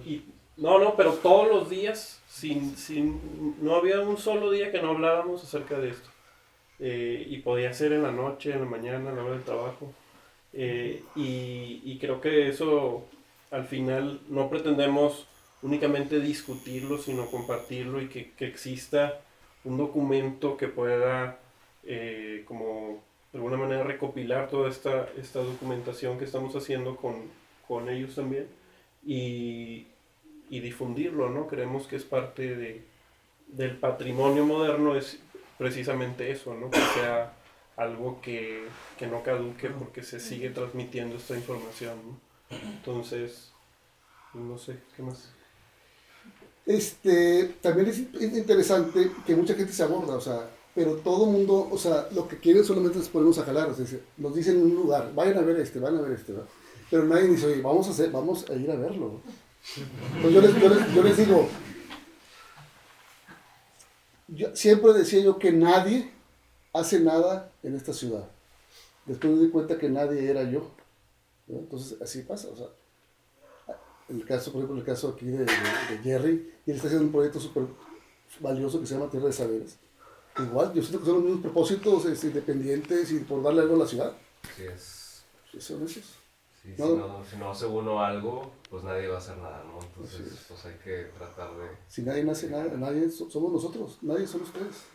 No, pero todos los días, no había un solo día que no hablábamos acerca de esto. Y podía ser en la noche, en la mañana, a la hora del trabajo. Y creo que eso, al final, no pretendemos únicamente discutirlo, sino compartirlo y que exista un documento que pueda, como de alguna manera, recopilar toda esta documentación que estamos haciendo con ellos también y difundirlo, ¿no? Creemos que es parte del patrimonio moderno, es precisamente eso, ¿no? Que sea algo que no caduque porque se sigue transmitiendo esta información, ¿no? Entonces, no sé, ¿qué más? También es interesante que mucha gente se aborda, o sea, pero todo el mundo, o sea, lo que quieren solamente es ponernos a jalar, o sea, nos dicen en un lugar, vayan a ver ¿verdad? Pero nadie dice, oye, vamos a ir a verlo. Entonces yo les digo, siempre decía yo que nadie hace nada en esta ciudad. Después me di cuenta que nadie era yo, ¿no? Entonces así pasa, o sea, por ejemplo, el caso aquí de Jerry, y él está haciendo un proyecto súper valioso que se llama Tierra de Saberes. Igual, yo siento que son los mismos propósitos independientes y por darle algo a la ciudad. Sí, es. Sí, son esos. Sí, No. si no hace uno algo, pues nadie va a hacer nada, ¿no? Entonces, pues hay que tratar de... Si nadie hace nada, somos nosotros, nadie son ustedes.